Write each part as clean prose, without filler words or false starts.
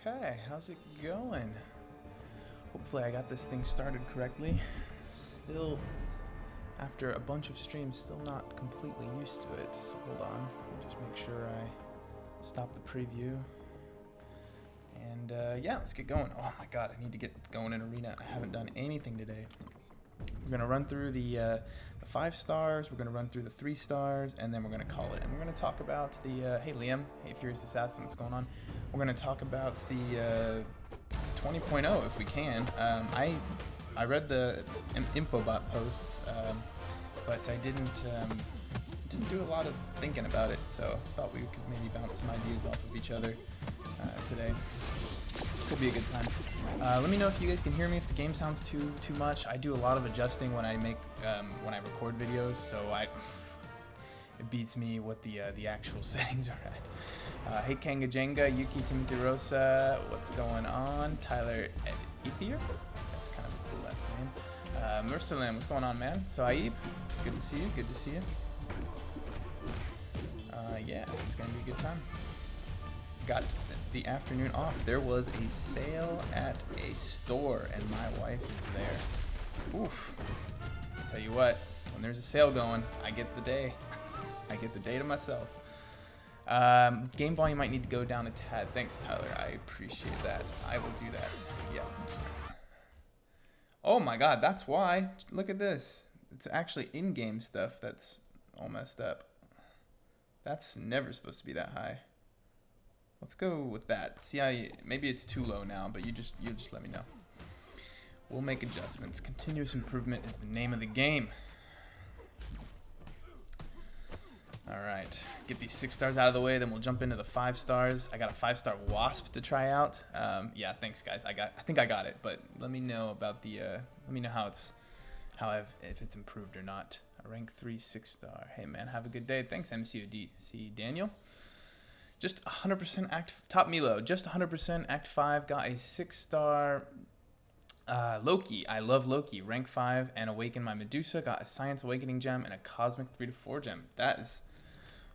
Okay, how's it going? Hopefully I got this thing started correctly. Still, after a bunch of streams, still not completely used to it. So hold on, let me just make sure I stop the preview. And yeah, let's get going. Oh my god, I need to get going in Arena. I haven't done anything today. We're going to run through the 5 stars, we're going to run through the 3 stars, and then we're going to call it. And we're going to talk about the, hey Liam, hey Furious Assassin, what's going on? We're going to talk about the 20.0 if we can. I read the Infobot posts, but I didn't do a lot of thinking about it, so I thought we could maybe bounce some ideas off of each other today. Could be a good time. Let me know if you guys can hear me, if the game sounds too much. I do a lot of adjusting when I make when I record videos, so it beats me what the actual settings are at. Hey Kanga Jenga, Yuki Timothy Rosa, what's going on? Tyler Ethier, that's kind of a cool last name. Mursalim, what's going on, man? Saeed, good to see you. Good to see you. Yeah, it's gonna be a good time. Got the afternoon off. There was a sale at a store and my wife is there. Oof. I'll tell you what, when there's a sale going, I get the day. I get the day to myself. Game volume might need to go down a tad. Thanks, Tyler. I appreciate that. I will do that. Yeah. Oh my god, that's why. Look at this. It's actually in-game stuff that's all messed up. That's never supposed to be that high. Let's go with that. See how maybe it's too low now, but you just let me know. We'll make adjustments. Continuous improvement is the name of the game. All right, get these 6 stars out of the way, then we'll jump into the 5 stars. I got a 5-star wasp to try out. Yeah, thanks guys. I think I got it, but let me know about the let me know if it's improved or not. A rank 3 6-star. Hey man, have a good day. Thanks MCOD. See Daniel. Just 100% act top Milo. Just 100% act 5. Got a 6-star Loki. I love Loki. Rank 5 and awaken my Medusa. Got a Science Awakening gem and a Cosmic 3 to 4 gem. That is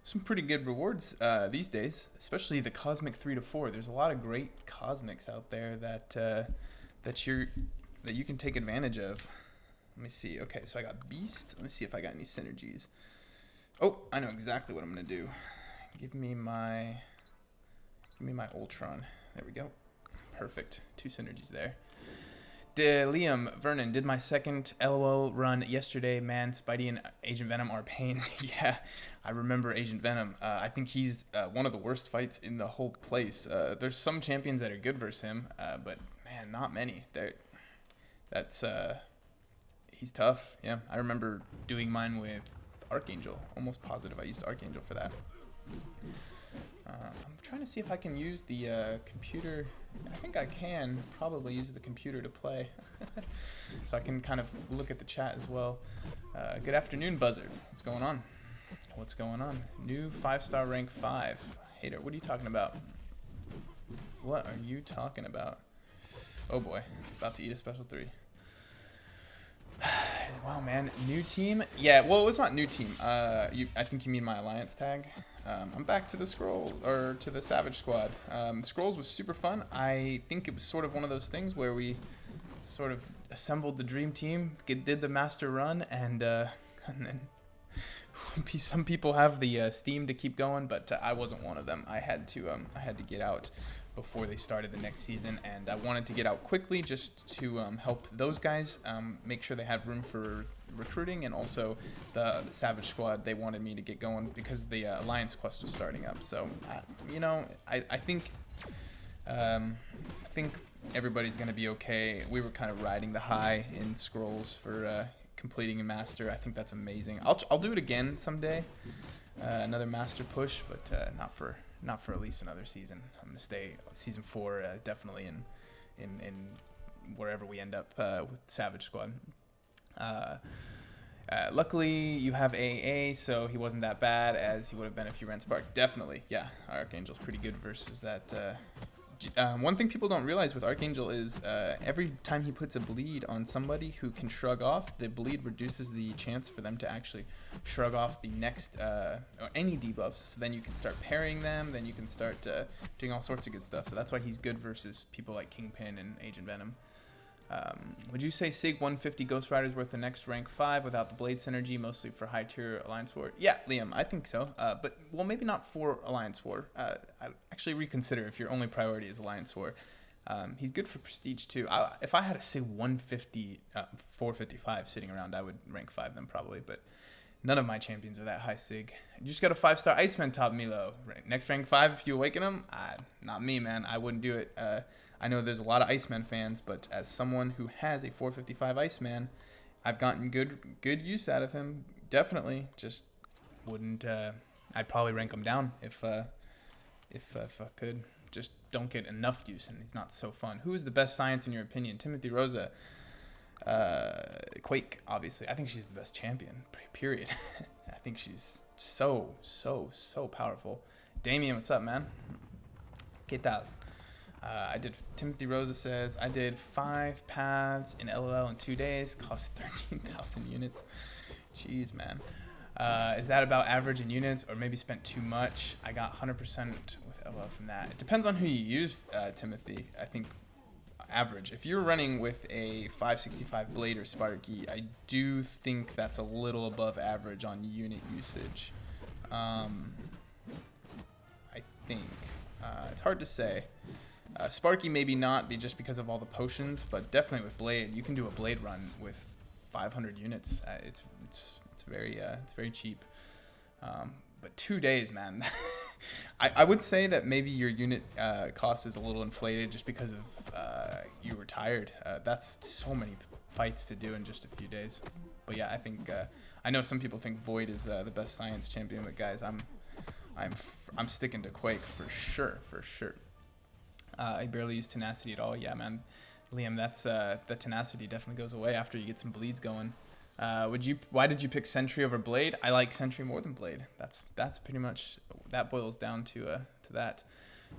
some pretty good rewards these days, especially the Cosmic 3 to 4. There's a lot of great cosmics out there that you can take advantage of. Let me see. Okay, so I got Beast. Let me see if I got any synergies. Oh, I know exactly what I'm gonna do. Give me my Ultron. There we go. Perfect. 2 synergies there. Liam Vernon did my second LOL run yesterday. Man, Spidey and Agent Venom are pains. Yeah, I remember Agent Venom. I think he's one of the worst fights in the whole place. There's some champions that are good versus him, but man, not many. He's tough. Yeah, I remember doing mine with Archangel. Almost positive I used Archangel for that. I'm trying to see if I can use the computer. I think I can probably use the computer to play. So I can kind of look at the chat as well. Good afternoon, Buzzard. What's going on? What's going on? New 5-star rank 5. Hater, what are you talking about? What are you talking about? Oh boy, about to eat a special 3. Wow, man, new team? Yeah, well, it's not new team. I think you mean my alliance tag. I'm back to the to the Savage Squad. Scrolls was super fun. I think it was sort of one of those things where we sort of assembled the dream team, did the master run, and then some people have the steam to keep going, but I wasn't one of them. I had to get out before they started the next season, and I wanted to get out quickly just to help those guys make sure they have room for recruiting, and also the Savage Squad, they wanted me to get going because the Alliance quest was starting up. So I think everybody's gonna be okay. We were kind of riding the high in Scrolls for completing a master. I think that's amazing. I'll do it again someday, another master push, but not for at least another season. I'm gonna stay season 4 definitely in wherever we end up with Savage Squad. Luckily you have AA, so he wasn't that bad as he would have been if you ran Spark. Definitely, yeah. Archangel's pretty good versus that One thing people don't realize with Archangel is every time he puts a bleed on somebody who can shrug off, the bleed reduces the chance for them to actually shrug off the next or any debuffs. So then you can start parrying them, then you can start doing all sorts of good stuff. So that's why he's good versus people like Kingpin and Agent Venom. Would you say Sig 150 Ghost Rider is worth the next rank 5 without the blade synergy, mostly for high tier Alliance War? Yeah, Liam, I think so. But, well, maybe not for Alliance War. I'd actually reconsider if your only priority is Alliance War. He's good for Prestige, too. If I had a Sig 150, 455 sitting around, I would rank 5 them probably. But none of my champions are that high Sig. You just got a 5-star Iceman top Milo. Next rank 5 if you awaken him? Not me, man. I wouldn't do it. I know there's a lot of Iceman fans, but as someone who has a 455 Iceman, I've gotten good use out of him. Definitely, just wouldn't. I'd probably rank him down if I could. Just don't get enough use, and he's not so fun. Who is the best science in your opinion? Timothy Rosa, Quake. Obviously, I think she's the best champion. Period. I think she's so powerful. Damien, what's up, man? Get that. Timothy Rosa says, I did 5 paths in LOL in 2 days, cost 13,000 units. Jeez, man. Is that about average in units or maybe spent too much? I got 100% with LOL from that. It depends on who you use, Timothy. I think average. If you're running with a 565 Blade or Sparky, I do think that's a little above average on unit usage. I think. It's hard to say. Sparky maybe not, just because of all the potions, but definitely with Blade, you can do a Blade run with 500 units. It's very cheap. But 2 days, man. I would say that maybe your unit cost is a little inflated just because of you were tired. That's so many fights to do in just a few days. But yeah, I think I know some people think Void is the best science champion, but guys, I'm sticking to Quake for sure. I barely use tenacity at all. Yeah, man. Liam, that's the tenacity definitely goes away after you get some bleeds going. Why did you pick Sentry over Blade? I like Sentry more than Blade. That's pretty much, that boils down to that.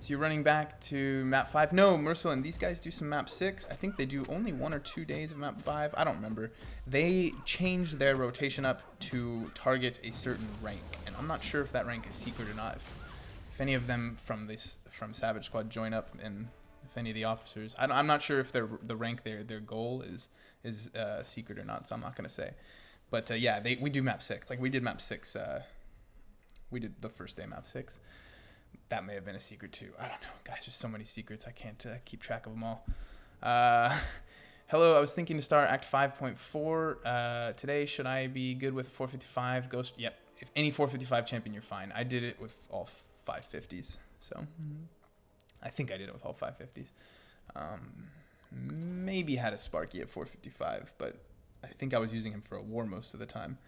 So you're running back to map 5? No, Mercelin, these guys do some map 6. I think they do only 1 or 2 days of map 5. I don't remember. They changed their rotation up to target a certain rank, and I'm not sure if that rank is secret or not. If any of them from Savage Squad join up, and if any of the officers, I'm not sure if the rank their goal is secret or not, so I'm not gonna say. But yeah, we do map 6. Like we did map 6. We did the first day map 6. That may have been a secret too. I don't know, guys. There's so many secrets. I can't keep track of them all. Hello, I was thinking to start Act 5.4 today. Should I be good with 455 Ghost? Yep. If any 455 champion, you're fine. I did it with all 550s, so I think I did it with all 550s. Maybe had a Sparky at 455, but I think I was using him for a war most of the time.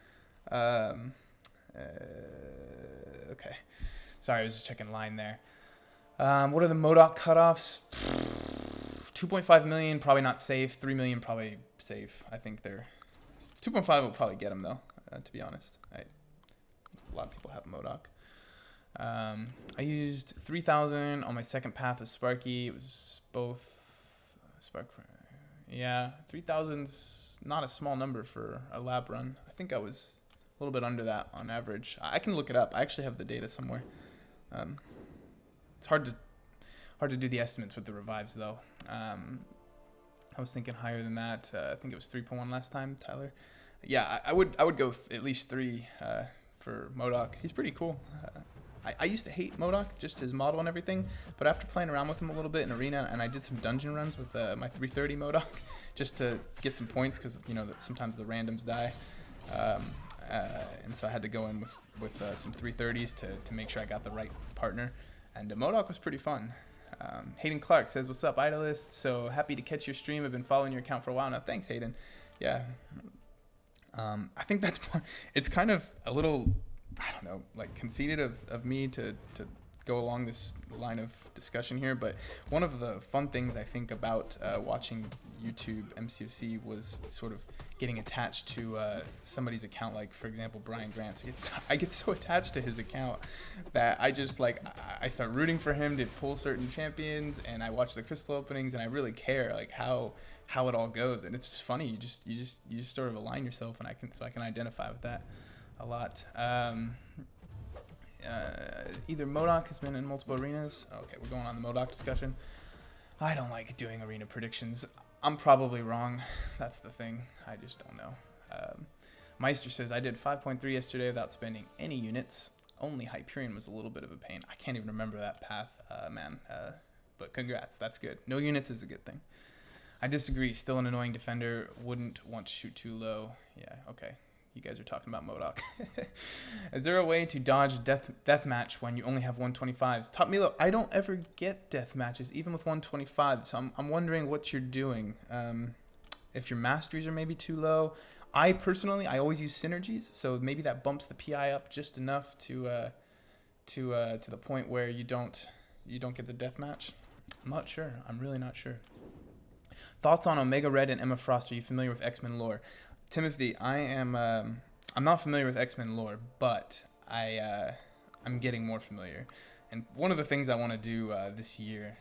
Okay. Sorry, I was just checking line there. What are the Modok cutoffs? 2.5 million, probably not safe. 3 million, probably safe. I think they're... 2.5 will probably get him, though, to be honest. A lot of people have Modok. I used 3,000 on my second path of Sparky. It was both... Yeah, 3,000's not a small number for a lab run. I think I was a little bit under that on average. I can look it up. I actually have the data somewhere. It's hard to do the estimates with the revives though. I was thinking higher than that. I think it was 3.1 last time, Tyler. Yeah, I would go at least 3 for Modok. He's pretty cool. I used to hate Modok, just his model and everything, but after playing around with him a little bit in Arena, and I did some dungeon runs with my 330 Modok, just to get some points, because sometimes the randoms die, and so I had to go in with some 330s to make sure I got the right partner, and Modok was pretty fun. Hayden Clark says, "What's up, Idolist? So happy to catch your stream. I've been following your account for a while now." Thanks, Hayden. Yeah, I think it's kind of a little, I don't know, like conceited of me to go along this line of discussion here, but one of the fun things I think about watching YouTube MCOC was sort of getting attached to somebody's account, like for example Brian Grant. I get so attached to his account that I just I start rooting for him to pull certain champions, and I watch the crystal openings, and I really care like how it all goes. And it's just funny. You just sort of align yourself, and I can identify with that a lot. Either Modok has been in multiple arenas. Okay, we're going on the Modok discussion. I don't like doing arena predictions. I'm probably wrong. That's the thing. I just don't know. Meister says, I did 5.3 yesterday without spending any units. Only Hyperion was a little bit of a pain. I can't even remember that path, man. But congrats. That's good. No units is a good thing. I disagree. Still an annoying defender. Wouldn't want to shoot too low. Yeah, okay. You guys are talking about Modok. Is there a way to dodge death match when you only have 125s? Top Milo, I don't ever get death matches, even with 125. So I'm wondering what you're doing. If your masteries are maybe too low. I personally always use synergies, so maybe that bumps the PI up just enough to the point where you don't get the death match. I'm not sure. I'm really not sure. Thoughts on Omega Red and Emma Frost? Are you familiar with X-Men lore? Timothy, I'm not familiar with X-Men lore, but I'm getting more familiar. And one of the things I want to do this year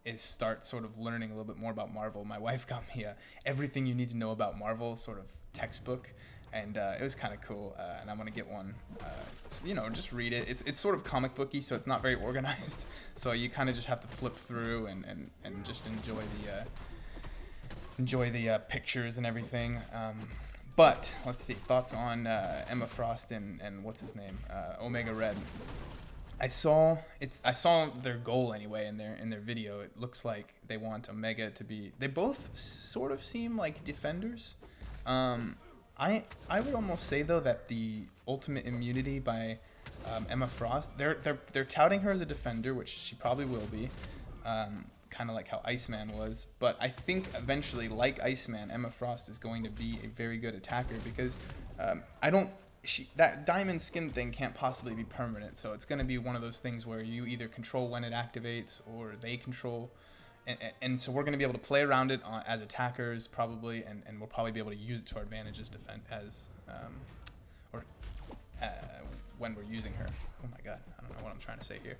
is start sort of learning a little bit more about Marvel. My wife got me Everything You Need to Know About Marvel sort of textbook, and it was kind of cool, and I'm going to get one. Just read it. It's sort of comic booky, so it's not very organized. So you kind of just have to flip through and just enjoy the pictures and everything. But let's see, thoughts on Emma Frost and what's his name, Omega Red. I saw their goal anyway in their video. It looks like they want Omega to be. They both sort of seem like defenders. I would almost say though that the ultimate immunity by Emma Frost, they're touting her as a defender, which she probably will be. Kind of like how Iceman was, but I think eventually, like Iceman, Emma Frost is going to be a very good attacker because that diamond skin thing can't possibly be permanent, so it's going to be one of those things where you either control when it activates or they control, and so we're going to be able to play around it as attackers probably, and we'll probably be able to use it to our advantage when we're using her. Oh my god, I don't know what I'm trying to say here.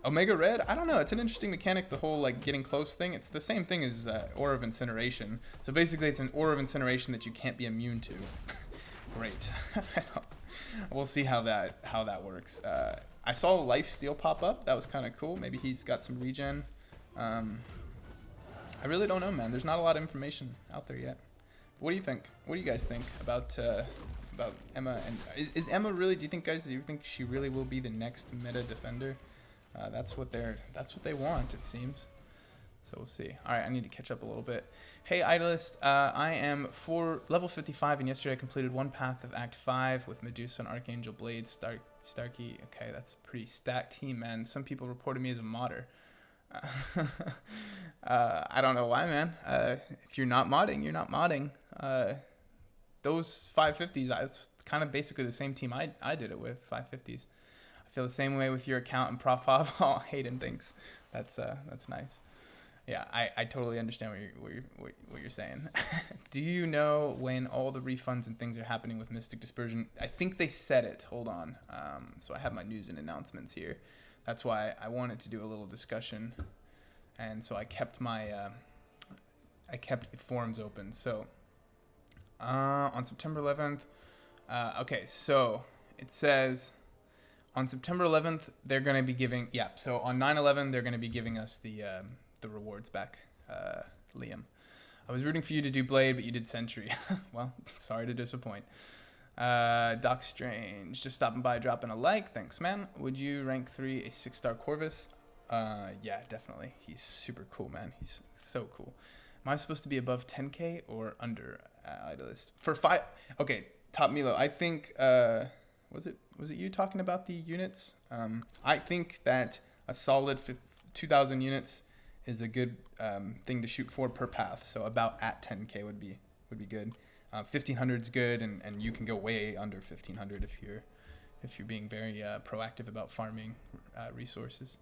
Omega Red, I don't know. It's an interesting mechanic, the whole like getting close thing. It's the same thing as Aura of Incineration. So basically, it's an Aura of Incineration that you can't be immune to. Great. We'll see how that works. I saw Life Steal pop up. That was kind of cool. Maybe he's got some regen. I really don't know, man. There's not a lot of information out there yet. What do you think? What do you guys think about Emma? And is Emma really? Do you think she really will be the next meta defender? That's what they want, it seems. So we'll see. All right, I need to catch up a little bit. Hey, Idolist, I am level 55, and yesterday I completed one path of Act 5 with Medusa and Archangel Blade, Starkey. Okay, that's a pretty stacked team, man. Some people reported me as a modder. I don't know why, man. If you're not modding, you're not modding. Those 550s, it's kind of basically the same team I did it with, 550s. I feel the same way with your account and Prof. Oh, Hayden thinks that's nice. Yeah, I totally understand what you're saying. Do you know when all the refunds and things are happening with Mystic Dispersion? I think they said it. Hold on. So I have my news and announcements here. That's why I wanted to do a little discussion, and so I kept the forums open. So on September 11th, okay, so it says. On September 11th, they're going to be giving... Yeah, so on 9/11, they're going to be giving us the rewards back, Liam. I was rooting for you to do Blade, but you did Sentry. Well, sorry to disappoint. Doc Strange, just stopping by, dropping a like. Thanks, man. Would you rank 3 a 6-star Corvus? Yeah, definitely. He's super cool, man. He's so cool. Am I supposed to be above 10K or under Idolist? For 5... Okay, Top Milo, I think... Was it you talking about the units? I think that a solid 2,000 units is a good thing to shoot for per path. So about at 10K would be good. 1,500 is good, and you can go way under 1,500 if you're being very proactive about farming resources.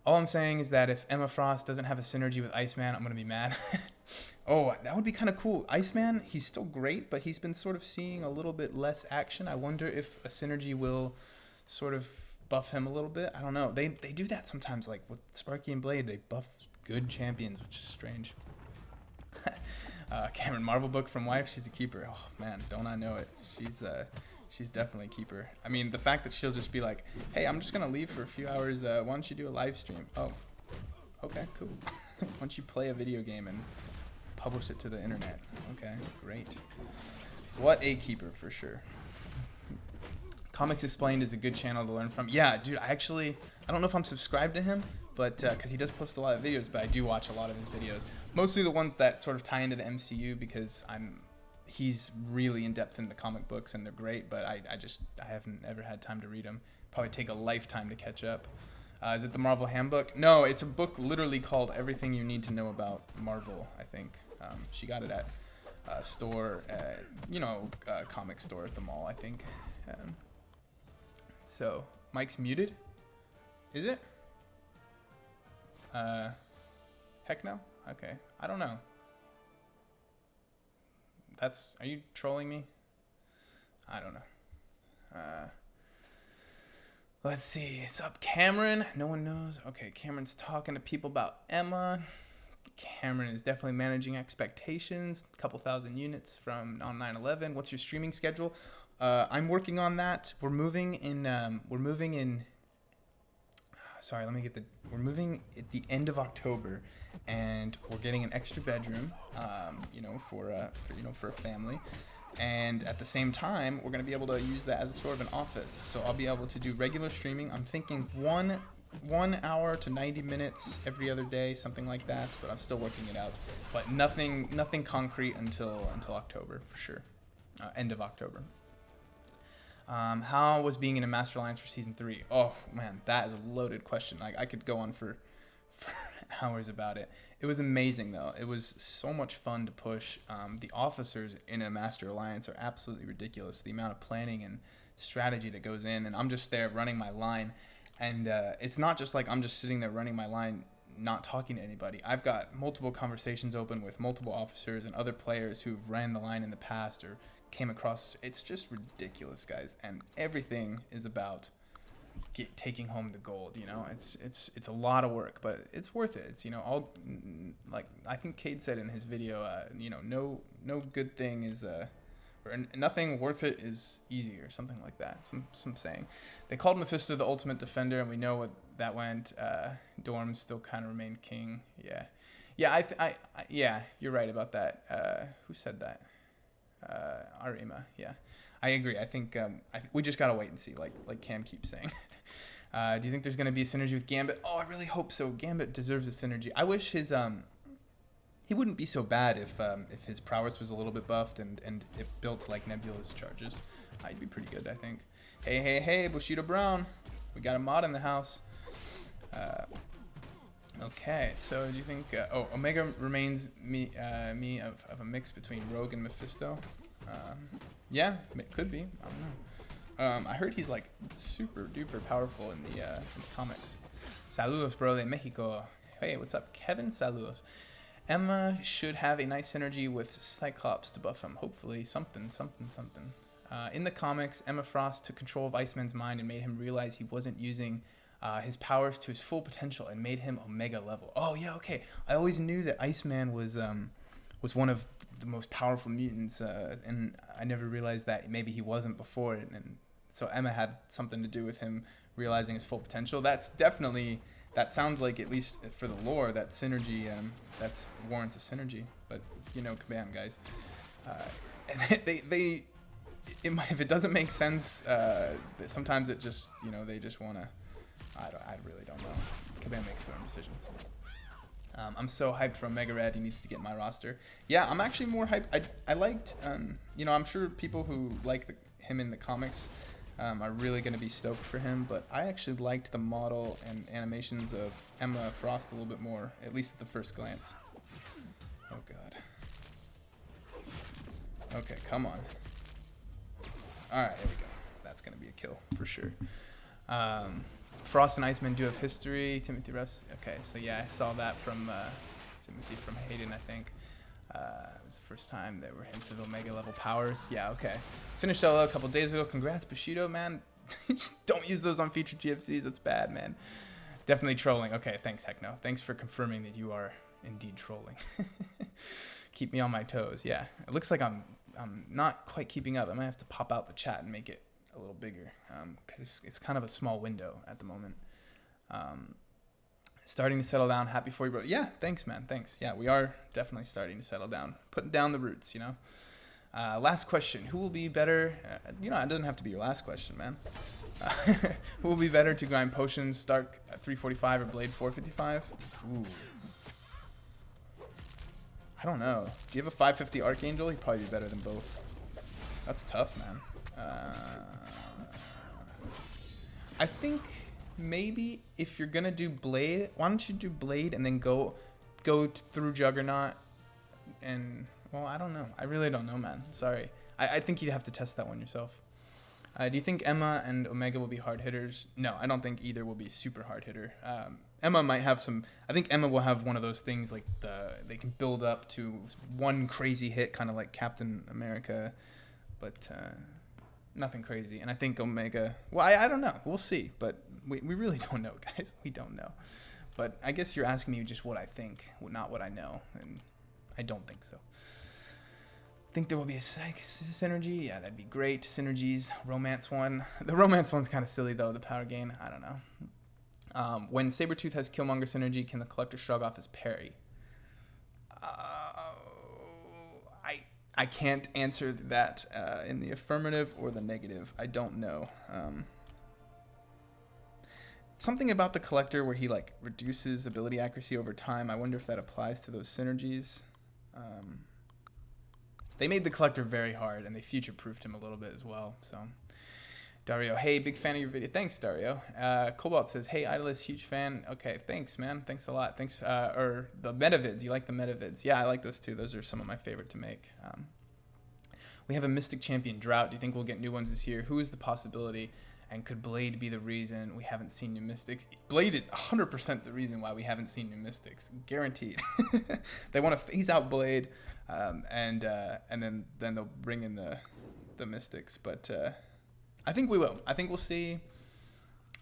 All I'm saying is that if Emma Frost doesn't have a synergy with Iceman, I'm going to be mad. Oh, that would be kind of cool. Iceman, he's still great, but he's been sort of seeing a little bit less action. I wonder if a synergy will sort of buff him a little bit. I don't know. They do that sometimes, like with Sparky and Blade. They buff good champions, which is strange. Cameron, Marvel book from wife. She's a keeper. Oh man, don't I know it? She's definitely a keeper. I mean, the fact that she'll just be like, "Hey, I'm just gonna leave for a few hours. Why don't you do a live stream?" Oh, okay, cool. Why don't you play a video game and publish it to the internet? Okay, great. What a keeper for sure. Comics Explained is a good channel to learn from. Yeah, dude, I don't know if I'm subscribed to him, but because he does post a lot of videos, but I do watch a lot of his videos. Mostly the ones that sort of tie into the MCU because he's really in depth in the comic books and they're great, but I haven't ever had time to read them. Probably take a lifetime to catch up. Is it the Marvel Handbook? No, it's a book literally called Everything You Need to Know About Marvel, I think. She got it at a store, comic store at the mall, I think. So, Mike's muted? Is it? Heck no? Okay. I don't know. Are you trolling me? I don't know. Let's see. It's up, Cameron. No one knows. Okay, Cameron's talking to people about Emma. Cameron is definitely managing expectations. A couple thousand units on 9/11. What's your streaming schedule? I'm working on that. We're moving in. Sorry, we're moving at the end of October, and we're getting an extra bedroom. For a family, and at the same time, we're gonna be able to use that as a sort of an office. So I'll be able to do regular streaming. I'm thinking 1 hour to 90 minutes every other day, something like that. But I'm still working it out. But nothing concrete until October for sure. End of October. How was being in a Master Alliance for Season 3? Oh, man, that is a loaded question. I could go on for hours about it. It was amazing, though. It was so much fun to push. The officers in a Master Alliance are absolutely ridiculous. The amount of planning and strategy that goes in, and I'm just there running my line. And it's not just like I'm just sitting there running my line, not talking to anybody. I've got multiple conversations open with multiple officers and other players who've ran the line in the past or came across. It's just ridiculous, guys, and everything is about taking home the gold. It's a lot of work, but it's worth it. It's all like I think Cade said in his video, no good thing is or nothing worth it is easy or something like that. Some saying. They called Mephisto the ultimate defender, and we know what that went. Dorm still kind of remained king. Yeah, yeah, you're right about that. Who said that? Arima, yeah. I agree. I think we just gotta wait and see, like Cam keeps saying. Do you think there's gonna be a synergy with Gambit? Oh, I really hope so. Gambit deserves a synergy. I wish he wouldn't be so bad if his prowess was a little bit buffed and it built like Nebula's charges. He'd be pretty good, I think. Hey, Bushido Brown, we got a mod in the house. Okay, so do you think... Omega remains me of a mix between Rogue and Mephisto. Yeah, it could be. I don't know. I heard he's like super duper powerful in the comics. Saludos, bro, de Mexico. Hey, what's up, Kevin? Saludos. Emma should have a nice synergy with Cyclops to buff him. Hopefully, something. In the comics, Emma Frost took control of Iceman's mind and made him realize he wasn't using his powers to his full potential and made him Omega level. Oh yeah, okay. I always knew that Iceman was one of the most powerful mutants, and I never realized that maybe he wasn't before it. And so Emma had something to do with him realizing his full potential. That sounds like, at least for the lore, that synergy that's warrants a synergy. But kabam, guys. If it doesn't make sense, sometimes it just they just want to. I really don't know. Kabam makes their own decisions. I'm so hyped for Omega Red. He needs to get in my roster. Yeah, I'm actually more hyped. I liked, I'm sure people who like him in the comics are really going to be stoked for him, but I actually liked the model and animations of Emma Frost a little bit more, at least at the first glance. Oh, God. Okay, come on. All right, there we go. That's going to be a kill for sure. Frost and Iceman do have history. Timothy Russ. Okay, so yeah, I saw that from Timothy from Hayden, I think. It was the first time there were hints of Omega level powers. Yeah, okay. Finished LO a couple days ago. Congrats, Bushido, man. Don't use those on featured GFCs. That's bad, man. Definitely trolling. Okay, thanks, Heckno. Thanks for confirming that you are indeed trolling. Keep me on my toes. Yeah, it looks like I'm not quite keeping up. I might have to pop out the chat and make it a little bigger because it's kind of a small window at the moment. Starting to settle down. Happy for you, bro. Yeah, thanks, man. Thanks. Yeah, we are definitely starting to settle down. Putting down the roots, you know. Last question. Who will be better? It doesn't have to be your last question, man. Who will be better to grind potions, Stark at 345 or Blade 455? Ooh. I don't know. Do you have a 550 Archangel? He'd probably be better than both. That's tough, man. I think maybe if you're gonna do Blade, why don't you do Blade and then go through Juggernaut and, well, I don't know. I really don't know, man. Sorry. I think you'd have to test that one yourself. Do you think Emma and Omega will be hard hitters? No, I don't think either will be super hard hitter. Emma might have some. I think Emma will have one of those things like they can build up to one crazy hit, kind of like Captain America, but nothing crazy. And I think Omega. Well, I don't know. We'll see, but we really don't know, guys. We don't know. But I guess you're asking me just what I think, not what I know, and I don't think so. Think there will be a synergy? Yeah, that'd be great. Synergies, romance one. The romance one's kind of silly, though, the power gain. I don't know. When Sabretooth has Killmonger synergy, can the Collector shrug off his parry? I can't answer that in the affirmative or the negative. I don't know. Something about the Collector where he, like, reduces ability accuracy over time. I wonder if that applies to those synergies. They made the Collector very hard, and they future-proofed him a little bit as well. So, Dario, hey, big fan of your video. Thanks, Dario. Cobalt says, hey, Idolist, huge fan. Okay, thanks, man. Thanks a lot. Thanks. Or the metavids. You like the metavids? Yeah, I like those too. Those are some of my favorite to make. We have a Mystic Champion drought. Do you think we'll get new ones this year? Who is the possibility? And could Blade be the reason we haven't seen new Mystics? Blade is 100% the reason why we haven't seen new Mystics. Guaranteed. They want to phase out Blade. And then they'll bring in the Mystics, but I think we will. I think we'll see.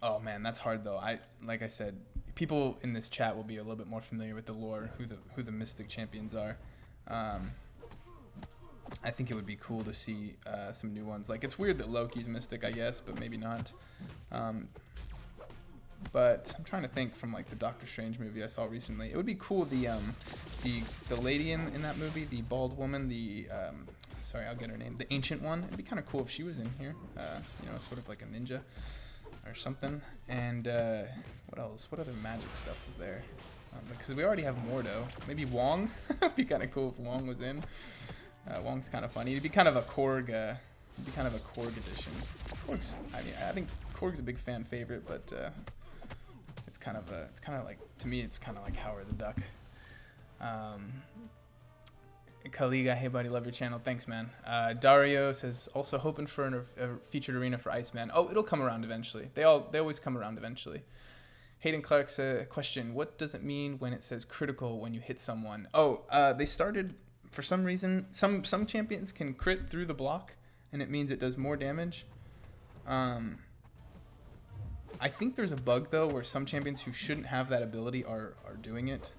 Oh man, that's hard though. Like I said, people in this chat will be a little bit more familiar with the lore, who the Mystic champions are. I think it would be cool to see some new ones. Like, it's weird that Loki's Mystic, I guess, but maybe not. But I'm trying to think from like the Doctor Strange movie I saw recently. It would be cool the lady in that movie, the bald woman, sorry, I'll get her name, the ancient one. It'd be kind of cool if she was in here. Sort of like a ninja or something. And what else? What other magic stuff was there? Because we already have Mordo. Maybe Wong. It'd be kind of cool if Wong was in. Wong's kind of funny. It'd be kind of a Korg. It'd be kind of a Korg edition. Korg's. I think Korg's a big fan favorite, but. It's kind of like, to me, it's kind of like Howard the Duck. Kaliga, hey buddy, love your channel. Thanks, man. Dario says, also hoping for a featured arena for Iceman. Oh, it'll come around eventually. They always come around eventually. Hayden Clark's question, what does it mean when it says critical when you hit someone? Oh, they started, for some reason, some champions can crit through the block, and it means it does more damage. I think there's a bug though where some champions who shouldn't have that ability are doing it.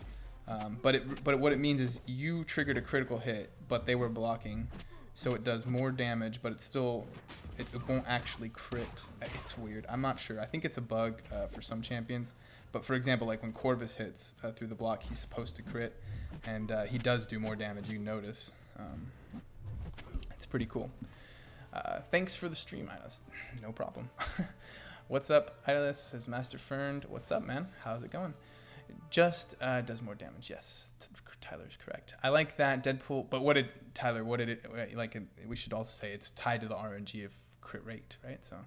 But what it means is you triggered a critical hit, but they were blocking, so it does more damage, but it won't actually crit. It's weird. I'm not sure. I think it's a bug for some champions. But for example, like when Corvus hits through the block, he's supposed to crit, and he does do more damage. You notice. It's pretty cool. Thanks for the stream, Idolist. No problem. What's up, Idolist? Says Master Ferned. What's up, man? How's it going? Just does more damage. Yes, Tyler's correct. I like that Deadpool. But what did it like? We should also say it's tied to the RNG of crit rate, right? So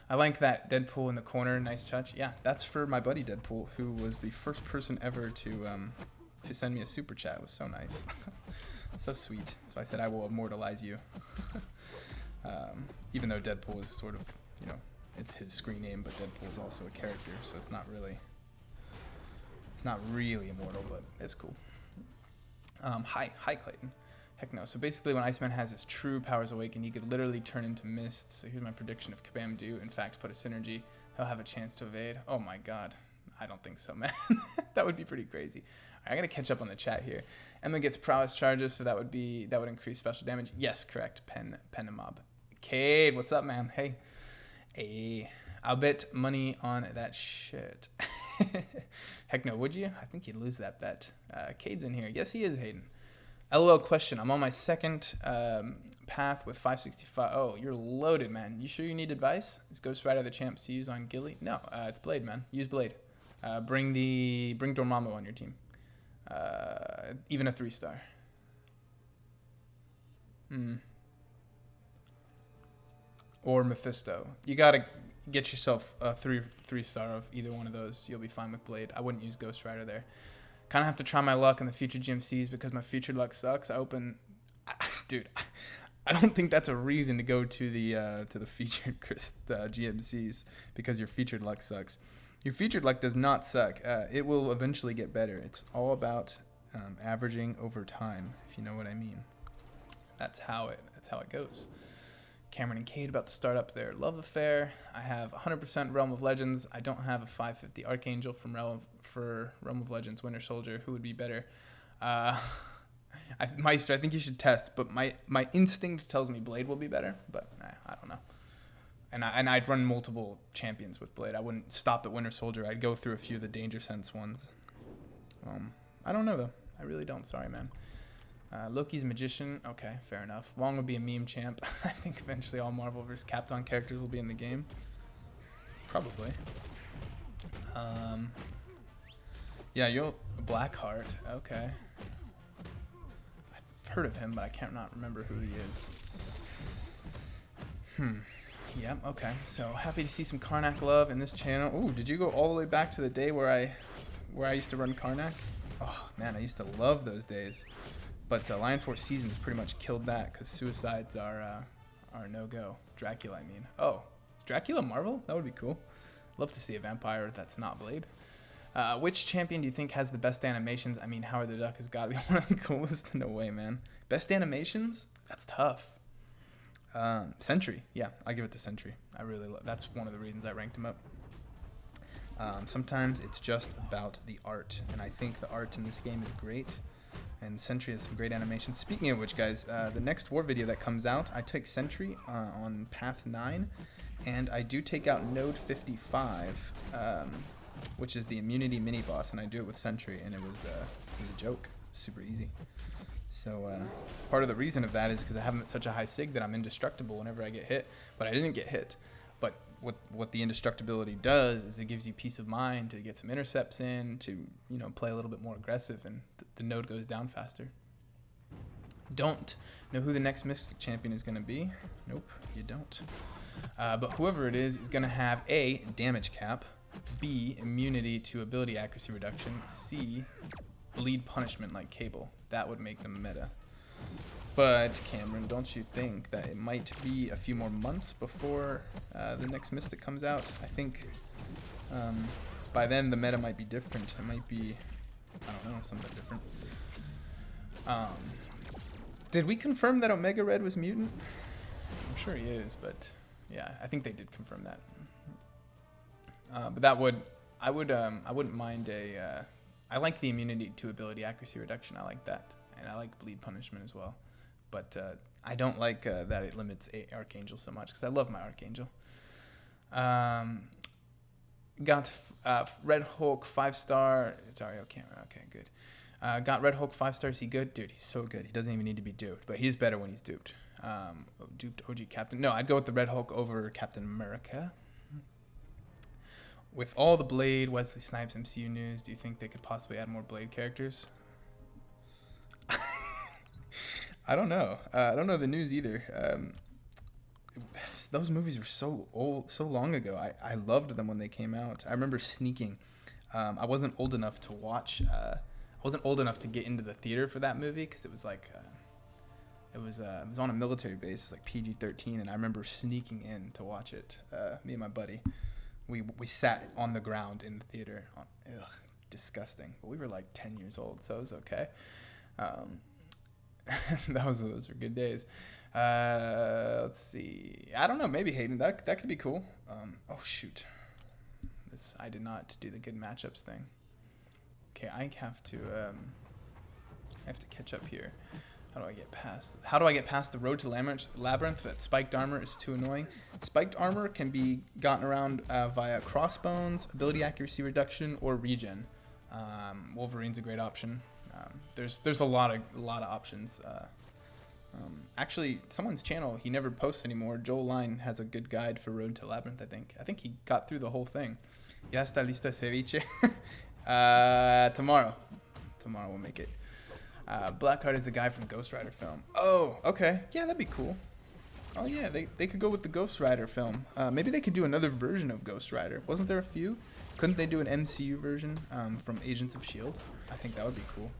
I like that Deadpool in the corner. Nice touch. Yeah, that's for my buddy Deadpool, who was the first person ever to send me a super chat. It was so nice, so sweet. So I said I will immortalize you. Even though Deadpool is sort of, it's his screen name, but Deadpool is also a character, so it's not really immortal, but it's cool. Hi Clayton. Heck no. So basically when Iceman has his true powers awakened, he could literally turn into mist. So here's my prediction. If Kabam do, in fact, put a synergy, he'll have a chance to evade. Oh my god. I don't think so, man. That would be pretty crazy. I gotta catch up on the chat here. Emma gets prowess charges, so that would increase special damage. Yes, correct. Pen a mob. Cade, what's up, man? Hey, I'll bet money on that shit. Heck no, would you? I think you'd lose that bet. Cade's in here. Yes, he is, Hayden. LOL question. I'm on my second path with 565. Oh, you're loaded, man. You sure you need advice? Is Ghost Rider the champs to use on Gilly? No, it's Blade, man. Use Blade. Bring Dormammu on your team. Even a 3-star. Or Mephisto. You gotta get yourself a 3-star of either one of those. You'll be fine with Blade. I wouldn't use Ghost Rider there. Kind of have to try my luck in the future GMCs because my future luck sucks. Dude, I don't think that's a reason to go to the featured GMCs because your featured luck sucks. Your featured luck does not suck. It will eventually get better. It's all about averaging over time, if you know what I mean. That's how it goes. Cameron and Cade about to start up their love affair. I have 100% Realm of Legends. I don't have a 550 Archangel for Realm of Legends Winter Soldier. Who would be better? Meister, I think you should test, but my instinct tells me Blade will be better, but I don't know. And I'd run multiple champions with Blade. I wouldn't stop at Winter Soldier. I'd go through a few of the Danger Sense ones. I don't know, though. I really don't. Sorry, man. Loki's Magician. Okay, fair enough. Wong would be a meme champ. I think eventually all Marvel vs. Capcom characters will be in the game. Probably. Yeah, Blackheart. Okay. I've heard of him, but I can't not remember who he is. Yep, okay. So happy to see some Karnak love in this channel. Ooh, did you go all the way back to the day where I used to run Karnak? Oh, man, I used to love those days. But Alliance War Seasons pretty much killed that because suicides are no-go. Dracula, I mean. Oh, is Dracula Marvel? That would be cool. Love to see a vampire that's not Blade. Which champion do you think has the best animations? I mean, Howard the Duck has got to be one of the coolest. No way, man. Best animations? That's tough. Sentry. Yeah, I give it to Sentry. I really love. That's one of the reasons I ranked him up. Sometimes it's just about the art, and I think the art in this game is great. And Sentry has some great animation. Speaking of which, guys, the next war video that comes out, I take Sentry on Path 9, and I do take out Node 55, which is the immunity mini-boss, and I do it with Sentry, and it was a joke. Super easy. So part of the reason of that is because I have him at such a high sig that I'm indestructible whenever I get hit, but I didn't get hit. But what the indestructibility does is it gives you peace of mind to get some intercepts in, to play a little bit more aggressive, and the node goes down faster. Don't know who the next Mystic champion is going to be. Nope, you don't. But whoever it is going to have A, damage cap, B, immunity to ability accuracy reduction, C, bleed punishment like Cable. That would make them meta. But, Cameron, don't you think that it might be a few more months before the next Mystic comes out? I think by then the meta might be different. It might be, I don't know, something different. Did we confirm that Omega Red was mutant? I'm sure he is, but yeah, I think they did confirm that. But I wouldn't mind I like the immunity to ability accuracy reduction. I like that, and I like bleed punishment as well. But I don't like that it limits Archangel so much because I love my Archangel. Got Red Hulk 5-star. Sorry, okay, good. Got Red Hulk 5-star. Is he good? Dude, he's so good. He doesn't even need to be duped, but he's better when he's duped. Duped OG Captain. No, I'd go with the Red Hulk over Captain America. With all the Blade, Wesley Snipes MCU news, do you think they could possibly add more Blade characters? I don't know. I don't know the news either. Those movies were so old, so long ago. I loved them when they came out. I remember sneaking. I wasn't old enough to watch. I wasn't old enough to get into the theater for that movie because it was like, it was on a military base. It was like PG-13, and I remember sneaking in to watch it. Me and my buddy, we sat on the ground in the theater. Disgusting. But we were like 10 years old, so it was okay. those were good days. Let's see. I don't know. Maybe Hayden. That could be cool. Oh shoot. I did not do the good matchups thing. Okay, I have to catch up here. How do I get past the road to Labyrinth? That spiked armor is too annoying. Spiked armor can be gotten around via crossbones, ability accuracy reduction, or regen. Wolverine's a great option. There's a lot of options. Actually, someone's channel, he never posts anymore. Joel Line has a good guide for Road to Labyrinth, I think. I think he got through the whole thing. Ya está lista ceviche? Tomorrow we'll make it. Blackheart is the guy from Ghost Rider film. Oh, okay. Yeah, that'd be cool. Oh yeah, they could go with the Ghost Rider film. Maybe they could do another version of Ghost Rider. Wasn't there a few? Couldn't they do an MCU version from Agents of S.H.I.E.L.D.? I think that would be cool.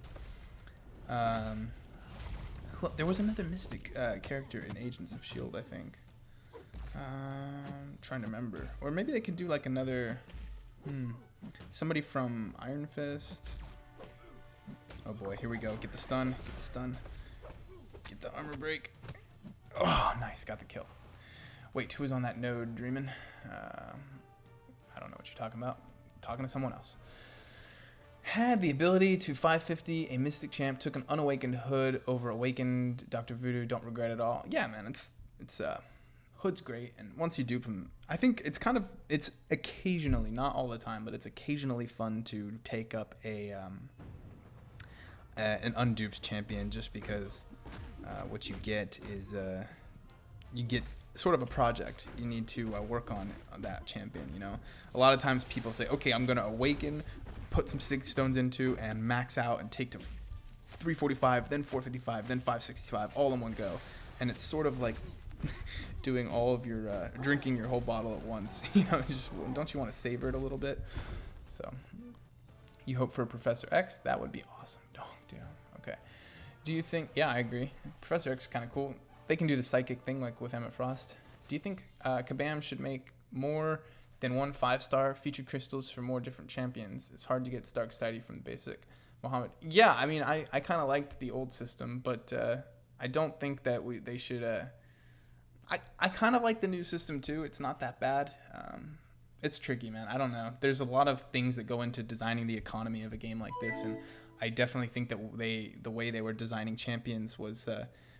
Well, there was another Mystic character in Agents of S.H.I.E.L.D., I think. Trying to remember. Or maybe they could do like another... somebody from Iron Fist. Oh boy, here we go. Get the stun. Get the armor break. Oh, nice. Got the kill. Wait, who was on that node dreaming? I don't know what you're talking about. Talking to someone else. Had the ability to 550 a Mystic Champ, took an unawakened Hood over awakened Dr. Voodoo, don't regret it all. Yeah, man, it's Hood's great, and once you dupe him, I think it's occasionally, not all the time, but it's occasionally fun to take up an unduped champion, just because what you get is you get sort of a project you need to work on that champion. You know, a lot of times people say, okay, I'm gonna awaken, put some 6 stones into, and max out and take to 345, then 455, then 565, all in one go, and it's sort of like doing all of your drinking your whole bottle at once. You know, don't you want to savor it a little bit? So you hope for Professor X? That would be awesome. Oh, dude. Okay. Do you think? Yeah, I agree. Professor X is kind of cool. They can do the psychic thing like with Emmett Frost. Do you think Kabam should make more than 1 5-star featured crystals for more different champions? It's hard to get Stark Sighty from the basic Muhammad. Yeah, I mean, I kind of liked the old system, but I don't think that they should... I kind of like the new system too. It's not that bad. It's tricky, man. I don't know. There's a lot of things that go into designing the economy of a game like this, and I definitely think that the way they were designing champions was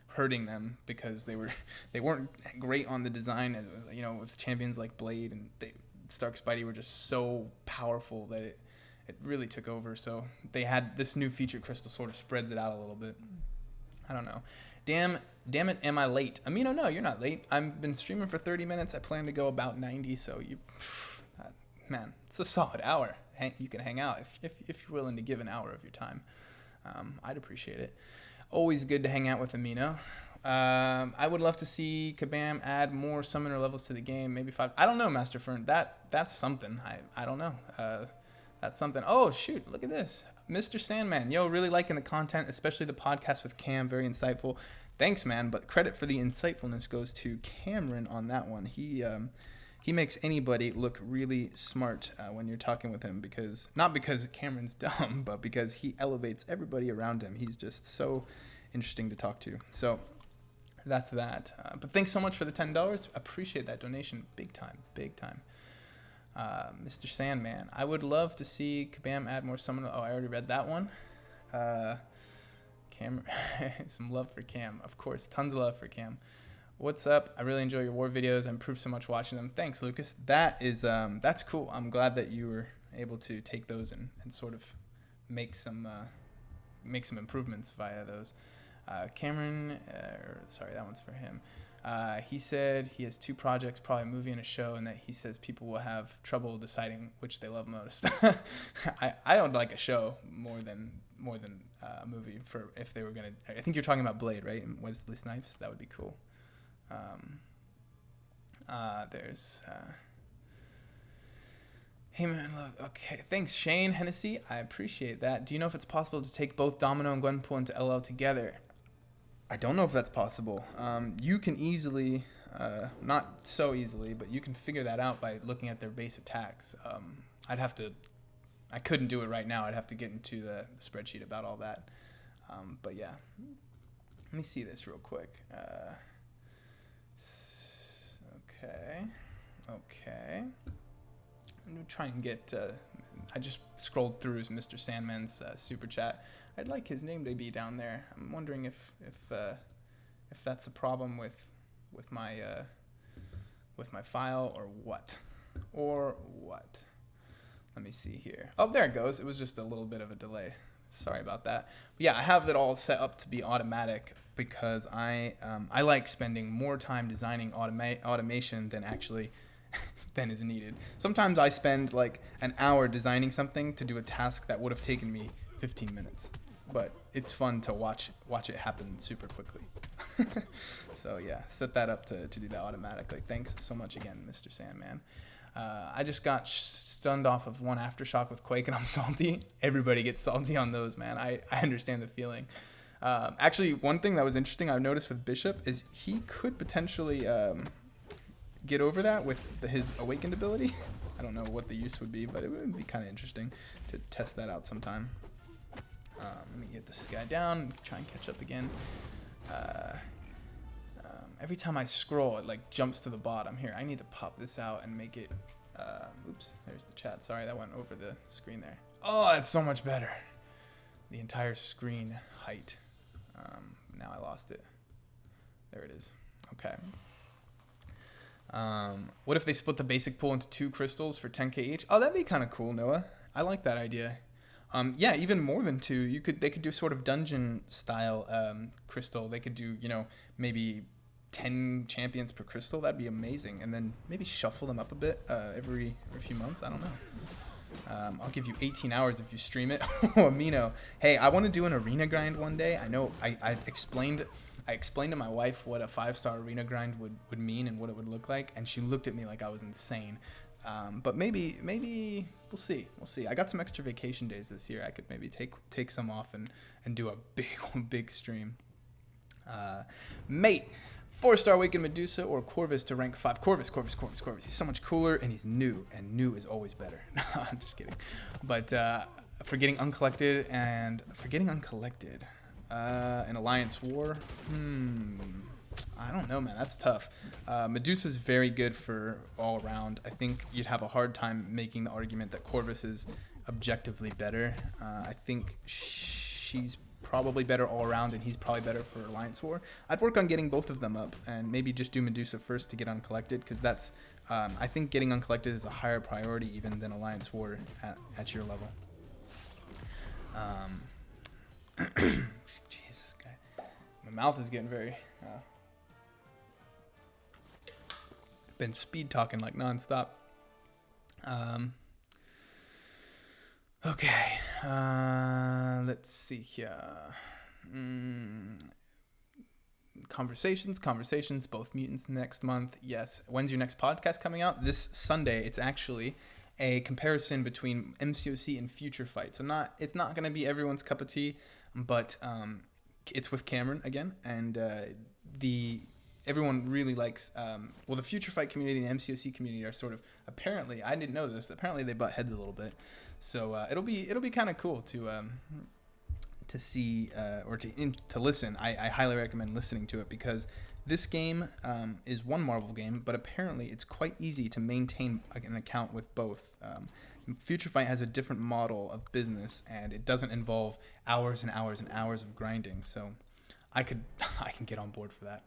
hurting them, because they weren't great on the design. You know, with champions like Blade and Stark Spidey were just so powerful that it really took over. So they had this new feature crystal sort of spreads it out a little bit. I don't know. Damn it, am I late? Amino, no, you're not late. I've been streaming for 30 minutes. I plan to go about 90, so man, it's a solid hour. You can hang out if you're willing to give an hour of your time. I'd appreciate it. Always good to hang out with Amino. I would love to see Kabam add more summoner levels to the game, maybe 5. I don't know, Master Fern. That's something. I don't know. That's something. Oh, shoot. Look at this. Mr. Sandman. Yo, really liking the content, especially the podcast with Cam. Very insightful. Thanks, man. But credit for the insightfulness goes to Cameron on that one. He makes anybody look really smart when you're talking with him, not because Cameron's dumb, but because he elevates everybody around him. He's just so interesting to talk to. So that's that. But thanks so much for the $10. Appreciate that donation. Big time. Mr. Sandman. I would love to see Kabam add more summon. Oh, I already read that one. Cam, some love for Cam. Of course, tons of love for Cam. What's up? I really enjoy your war videos. I improved so much watching them. Thanks, Lucas. That's cool. I'm glad that you were able to take those and sort of make some improvements via those. Cameron, sorry, that one's for him. He said he has 2 projects, probably a movie and a show, and that he says people will have trouble deciding which they love most. I don't like a show more than a movie. For if they were gonna, I think you're talking about Blade, right? And Wesley Snipes. That would be cool. There's hey man, love. Okay, thanks Shane Hennessy. I appreciate that. Do you know if it's possible to take both Domino and Gwenpool into LL together? I don't know if that's possible. You can easily, not so easily, but you can figure that out by looking at their base attacks. I couldn't do it right now. I'd have to get into the spreadsheet about all that. But yeah. Let me see this real quick. Okay. I'm gonna try and get. I just scrolled through Mr. Sandman's super chat. I'd like his name to be down there. I'm wondering if that's a problem with my file or what. Let me see here. Oh, there it goes. It was just a little bit of a delay. Sorry about that. But yeah, I have it all set up to be automatic because I like spending more time designing automation than actually than is needed. Sometimes I spend like an hour designing something to do a task that would have taken me 15 minutes. But it's fun to watch it happen super quickly. So yeah, set that up to do that automatically. Thanks so much again, Mr. Sandman. I just got stunned off of one aftershock with Quake and I'm salty. Everybody gets salty on those, man. I understand the feeling. Actually, one thing that was interesting I've noticed with Bishop is he could potentially get over that with his Awakened ability. I don't know what the use would be, but it would be kind of interesting to test that out sometime. Let me get this guy down, try and catch up again. Every time I scroll, it like jumps to the bottom. Here, I need to pop this out and make it. Oops, there's the chat. Sorry, that went over the screen there. Oh, that's so much better. The entire screen height. Now I lost it. There it is. Okay. What if they split the basic pool into 2 crystals for 10k each? Oh, that'd be kind of cool, Noah. I like that idea. Yeah, even more than 2. They could do sort of dungeon style crystal. They could do, maybe 10 champions per crystal. That'd be amazing. And then maybe shuffle them up a bit every few months. I don't know. I'll give you 18 hours if you stream it. Oh, Amino. Hey, I want to do an arena grind one day. I know I explained to my wife what a 5-star arena grind would mean and what it would look like, and she looked at me like I was insane. But maybe we'll see. I got some extra vacation days this year. I could maybe take some off and do a big stream. Mate, 4-star Awakened Medusa or Corvus to rank 5. Corvus. He's so much cooler and he's new, and new is always better. No, I'm just kidding. But for getting uncollected in Alliance War, I don't know, man. That's tough. Medusa's very good for all around. I think you'd have a hard time making the argument that Corvus is objectively better. I think she's probably better all around, and he's probably better for Alliance War. I'd work on getting both of them up, and maybe just do Medusa first to get uncollected, because that's I think getting uncollected is a higher priority even than Alliance War at your level. Jesus, guy. My mouth is getting very. Been speed talking like nonstop. Okay, let's see here. Conversations, both mutants next month. Yes. When's your next podcast coming out? This Sunday. It's actually a comparison between MCOC and Future Fight. So it's not going to be everyone's cup of tea, but it's with Cameron again, and everyone really likes, the Future Fight community and the MCOC community are sort of, apparently, I didn't know this, apparently they butt heads a little bit. So it'll be kind of cool to see or to listen. I highly recommend listening to it, because this game is one Marvel game, but apparently it's quite easy to maintain an account with both. Future Fight has a different model of business, and it doesn't involve hours and hours and hours of grinding. So I can get on board for that.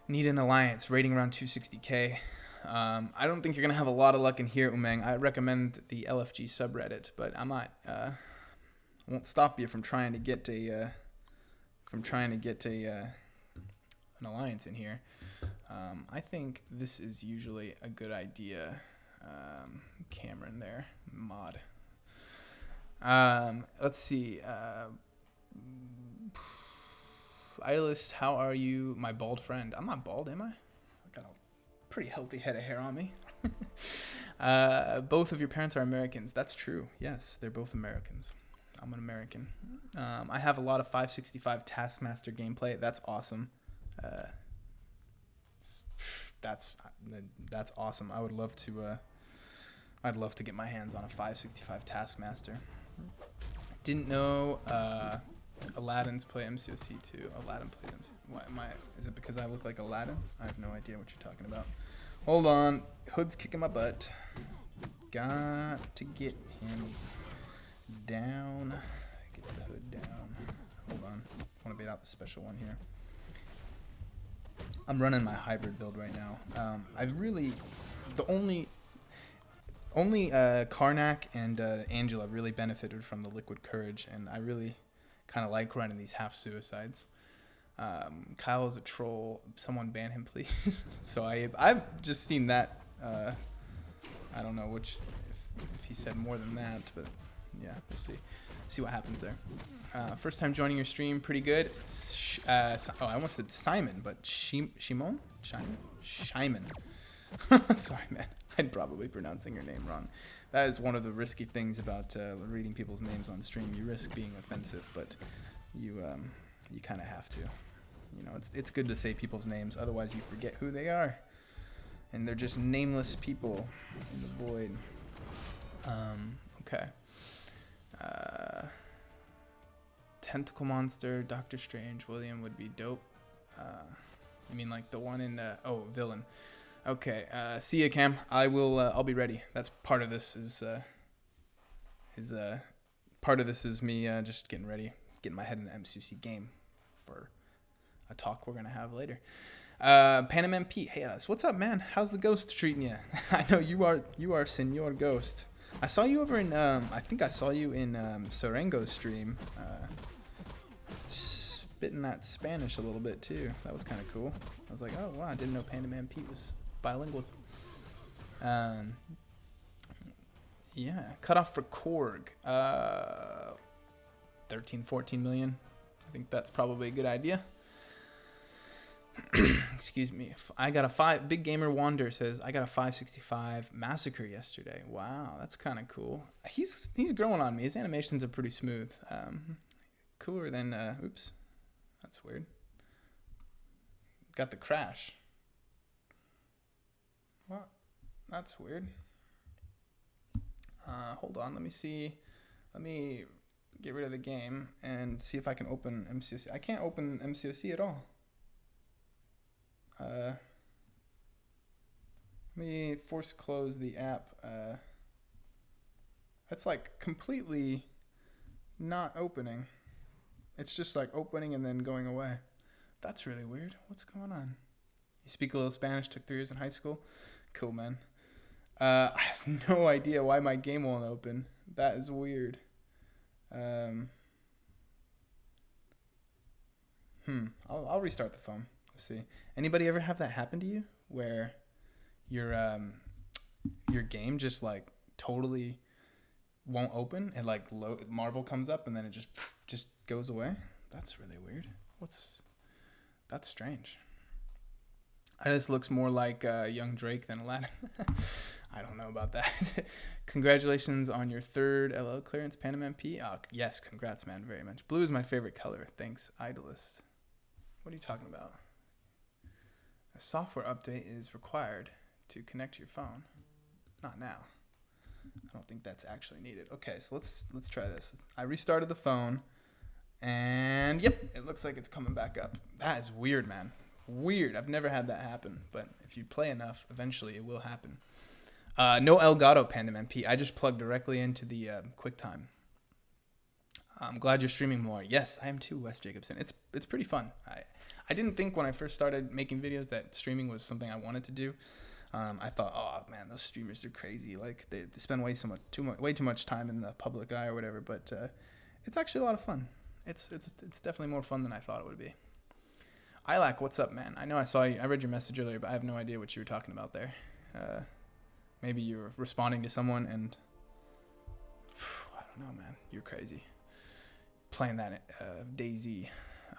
Need an alliance, rating around 260k. I don't think you're gonna have a lot of luck in here, Umang. I recommend the LFG subreddit, but I won't stop you from trying to get an alliance in here. I think this is usually a good idea. Cameron there, mod. Let's see. Idolist, how are you, my bald friend? I'm not bald, am I? I got a pretty healthy head of hair on me. Both of your parents are Americans. That's true. Yes, they're both Americans. I'm an American. I have a lot of 565 Taskmaster gameplay. That's awesome. That's awesome. I'd love to get my hands on a 565 Taskmaster. Didn't know Aladdin's play MCOC too. Aladdin plays MCOC. Why am I? Is it because I look like Aladdin? I have no idea what you're talking about. Hold on. Hood's kicking my butt. Got to get him down. Get the hood down. Hold on. I want to bait out the special one here. I'm running my hybrid build right now. I've really... The only Karnak and Angela really benefited from the liquid courage, and I really kind of like running these half suicides. Kyle is a troll. Someone ban him, please. So I've just seen that. I don't know if he said more than that, but yeah, we'll see what happens there. First time joining your stream, pretty good. I almost said Simon, but Shimon. Sorry, man. I'm probably pronouncing your name wrong. That is one of the risky things about reading people's names on stream. You risk being offensive, but you kind of have to. You know, it's good to say people's names, otherwise you forget who they are, and they're just nameless people in the void. Okay. Tentacle Monster, Doctor Strange, William would be dope. You mean like the one in villain? Okay, see ya, Cam. I'll be ready. That's part of this is me just getting ready, getting my head in the MCC game for a talk we're gonna have later. Panam MP, hey us, what's up, man? How's the ghost treating you? I know you are Senor Ghost. I saw you over in I think I saw you in Sorengo's stream, spitting that Spanish a little bit too. That was kind of cool. I was like, oh wow, I didn't know Panam MP was bilingual. Yeah, cut off for Korg. 13-14 million. I think that's probably a good idea. Excuse me. I got a Big Gamer Wander says I got a 565 massacre yesterday. Wow, that's kind of cool. He's growing on me. His animations are pretty smooth. Cooler than oops. That's weird. Got the crash. What? That's weird. Hold on, let me see. Let me get rid of the game and see if I can open MCOC. I can't open MCOC at all. Let me force close the app. That's like completely not opening. It's just like opening and then going away. That's really weird. What's going on? You speak a little Spanish, took 3 years in high school. Cool, man. I have no idea why my game won't open. That is weird. I'll restart the phone. Let's see. Anybody ever have that happen to you where your game just like totally won't open and like Marvel comes up and then it just goes away? That's really weird. That's strange. This looks more like young Drake than Aladdin. I don't know about that. Congratulations on your 3rd LL clearance, Panam MP. Oh, yes, congrats, man, very much. Blue is my favorite color. Thanks, Idolist. What are you talking about? A software update is required to connect your phone. Not now. I don't think that's actually needed. Okay, so let's try this. I restarted the phone, and yep, it looks like it's coming back up. That is weird, man. Weird. I've never had that happen, but if you play enough, eventually it will happen. No Elgato Pandem MP. I just plugged directly into the QuickTime. I'm glad you're streaming more. Yes, I am too, Wes Jacobson. It's pretty fun. I didn't think when I first started making videos that streaming was something I wanted to do. I thought, oh man, those streamers are crazy. Like they spend way too much time in the public eye or whatever. But it's actually a lot of fun. It's definitely more fun than I thought it would be. Ilac, what's up, man? I know I saw you. I read your message earlier, but I have no idea what you were talking about there. Maybe you were responding to someone and I don't know, man. You're crazy. Playing that DayZ.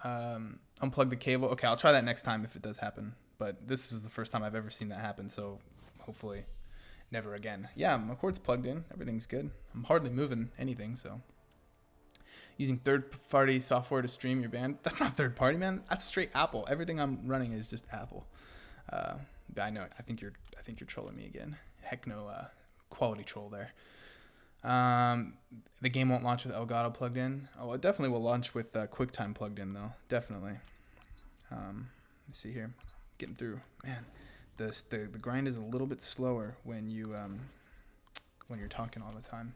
Unplug the cable. Okay, I'll try that next time if it does happen. But this is the first time I've ever seen that happen, so hopefully never again. Yeah, my cord's plugged in. Everything's good. I'm hardly moving anything, so. Using third-party software to stream your band. That's not third-party, man. That's straight Apple. Everything I'm running is just Apple. But I know. I think you're trolling me again. Heck no, quality troll there. The game won't launch with Elgato plugged in. Oh, it definitely will launch with QuickTime plugged in, though. Definitely. Let's see here. Getting through. Man, the grind is a little bit slower when you're talking all the time.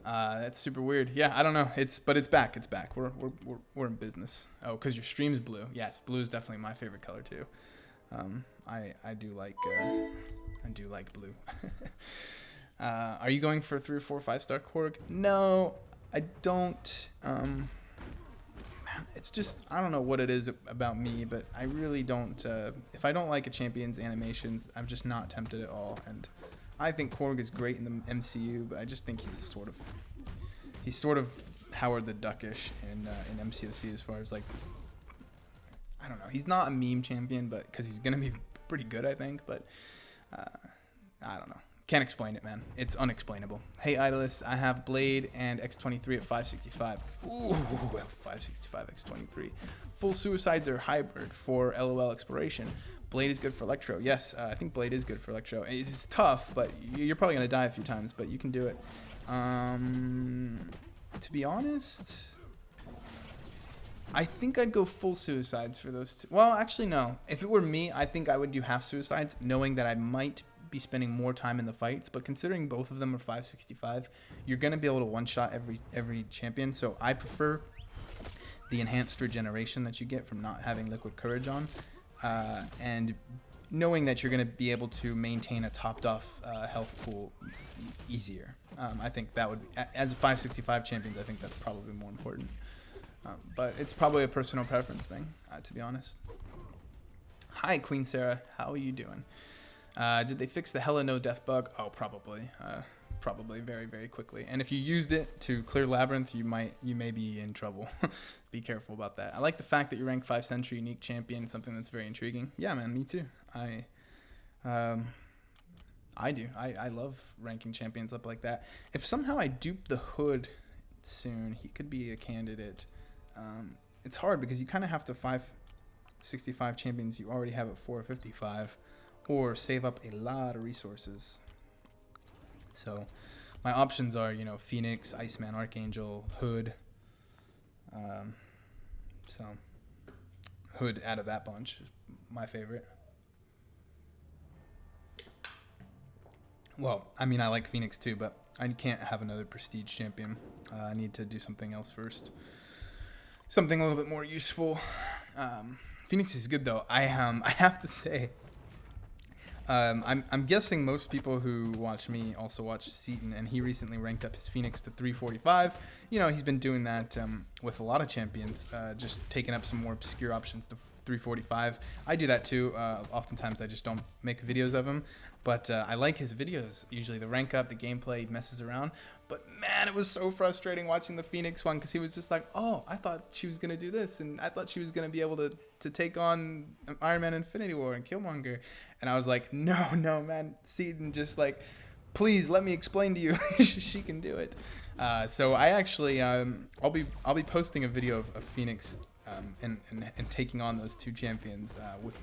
That's super weird. Yeah, I don't know. But it's back. It's back. We're in business. Oh, because your stream's blue. Yes, blue is definitely my favorite color too. I do like blue. Are you going for 3 or 4 5-star Korg? No, I don't. Man, it's just, I don't know what it is about me, but I really don't. If I don't like a champion's animations, I'm just not tempted at all. And I think Korg is great in the MCU, but I just think he's sort of Howard the Duckish in MCOC as far as like, I don't know. He's not a meme champion, but because he's gonna be pretty good, I think. But I don't know. Can't explain it, man. It's unexplainable. Hey, Idolist, I have Blade and X23 at 565. Ooh, 565 X23. Full Suicides are hybrid for LOL exploration. Blade is good for Electro. Yes, I think Blade is good for Electro. It's tough, but you're probably going to die a few times, but you can do it. To be honest, I think I'd go full Suicides for those two. Well, actually, no. If it were me, I think I would do half Suicides, knowing that I might be spending more time in the fights, but considering both of them are 565, you're going to be able to one-shot every champion, so I prefer the enhanced regeneration that you get from not having Liquid Courage on, and knowing that you're going to be able to maintain a topped-off health pool easier. I think that would, as a 565 champions, I think that's probably more important. But it's probably a personal preference thing, to be honest. Hi, Queen Sarah. How are you doing? Did they fix the hella no death bug? Oh, probably. Probably very, very quickly. And if you used it to clear Labyrinth, you may be in trouble. Be careful about that. I like the fact that you rank 5 Century Unique Champion, something that's very intriguing. Yeah, man, me too. I do. I love ranking champions up like that. If somehow I dupe the Hood soon, he could be a candidate. It's hard because you kind of have to 565 champions you already have at 455. Or save up a lot of resources. So my options are, Phoenix, Iceman, Archangel, Hood. So Hood out of that bunch is my favorite. Well, I mean, I like Phoenix too, but I can't have another prestige champion. I need to do something else first. Something a little bit more useful. Phoenix is good though. I have to say, I'm guessing most people who watch me also watch Seaton, and he recently ranked up his Phoenix to 345. He's been doing that with a lot of champions, just taking up some more obscure options to 345. I do that too. Oftentimes I just don't make videos of him, but I like his videos. Usually the rank up, the gameplay, he messes around. But man, it was so frustrating watching the Phoenix one because he was just like, oh, I thought she was going to do this, and I thought she was going to be able to take on Iron Man Infinity War and Killmonger. And I was like, no, man, Seaton, just like, please let me explain to you. She can do it. So I actually, I'll be posting a video of Phoenix and taking on those two champions with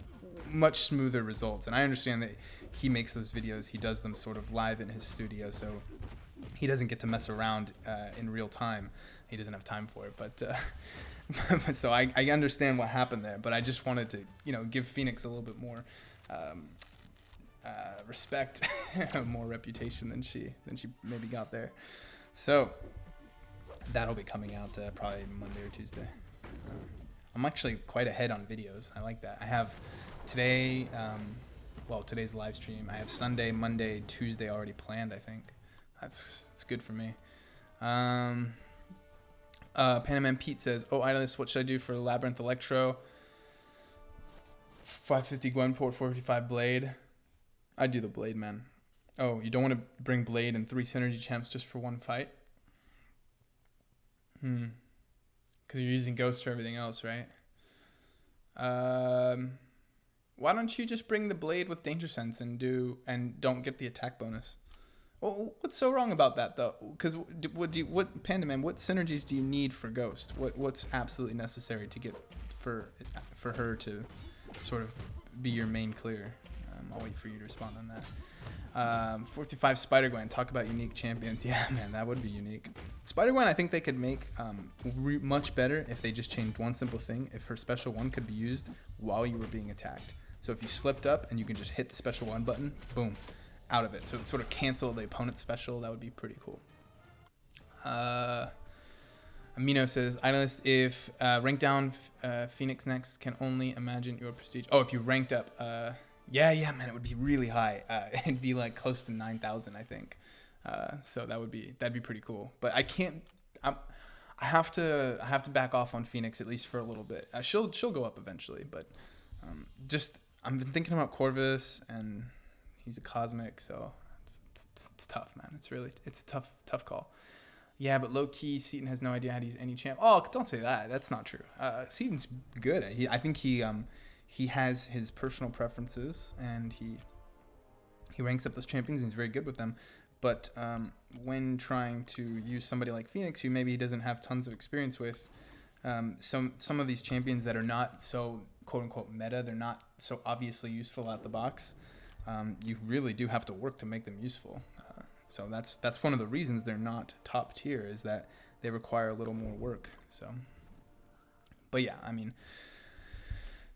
much smoother results. And I understand that he makes those videos. He does them sort of live in his studio, so he doesn't get to mess around in real time. He doesn't have time for it. But so I understand what happened there. But I just wanted to, give Phoenix a little bit more respect, more reputation than she maybe got there. So that'll be coming out probably Monday or Tuesday. I'm actually quite ahead on videos. I like that. I have today, today's live stream. I have Sunday, Monday, Tuesday already planned, I think. That's good for me. Panaman Pete says, oh, Idolist, what should I do for Labyrinth Electro? 550 Gwenport, 455 Blade. I'd do the Blade, man. Oh, you don't want to bring Blade and 3 synergy champs just for one fight? Because you're using Ghost for everything else, right? Why don't you just bring the Blade with Danger Sense and don't get the attack bonus? Well, what's so wrong about that though? Because what Panda Man? What synergies do you need for Ghost? What's absolutely necessary to get for her to sort of be your main clear? I'll wait for you to respond on that. 45 Spider-Gwen. Talk about unique champions. Yeah, man, that would be unique. Spider-Gwen, I think they could make much better if they just changed one simple thing. If her special one could be used while you were being attacked. So if you slipped up and you can just hit the special one button, boom, out of it. So it sort of cancel the opponent's special. That would be pretty cool. Amino says, Idolist, if rank down Phoenix next, can only imagine your prestige. Oh, if you ranked up, yeah, man, it would be really high. It'd be like close to 9,000, I think. So that'd be pretty cool. But I can't. I have to back off on Phoenix at least for a little bit. She'll go up eventually, but I've been thinking about Corvus, and he's a cosmic, so it's tough, man. It's a tough call. Yeah, but low-key, Seaton has no idea how to use any champ. Oh, don't say that. That's not true. Seaton's good. I think he has his personal preferences, and he ranks up those champions, and he's very good with them. But when trying to use somebody like Phoenix, who maybe he doesn't have tons of experience with, some of these champions that are not so quote-unquote meta, they're not so obviously useful out the box, you really do have to work to make them useful. So that's one of the reasons they're not top tier, is that they require a little more work. So, but yeah, I mean,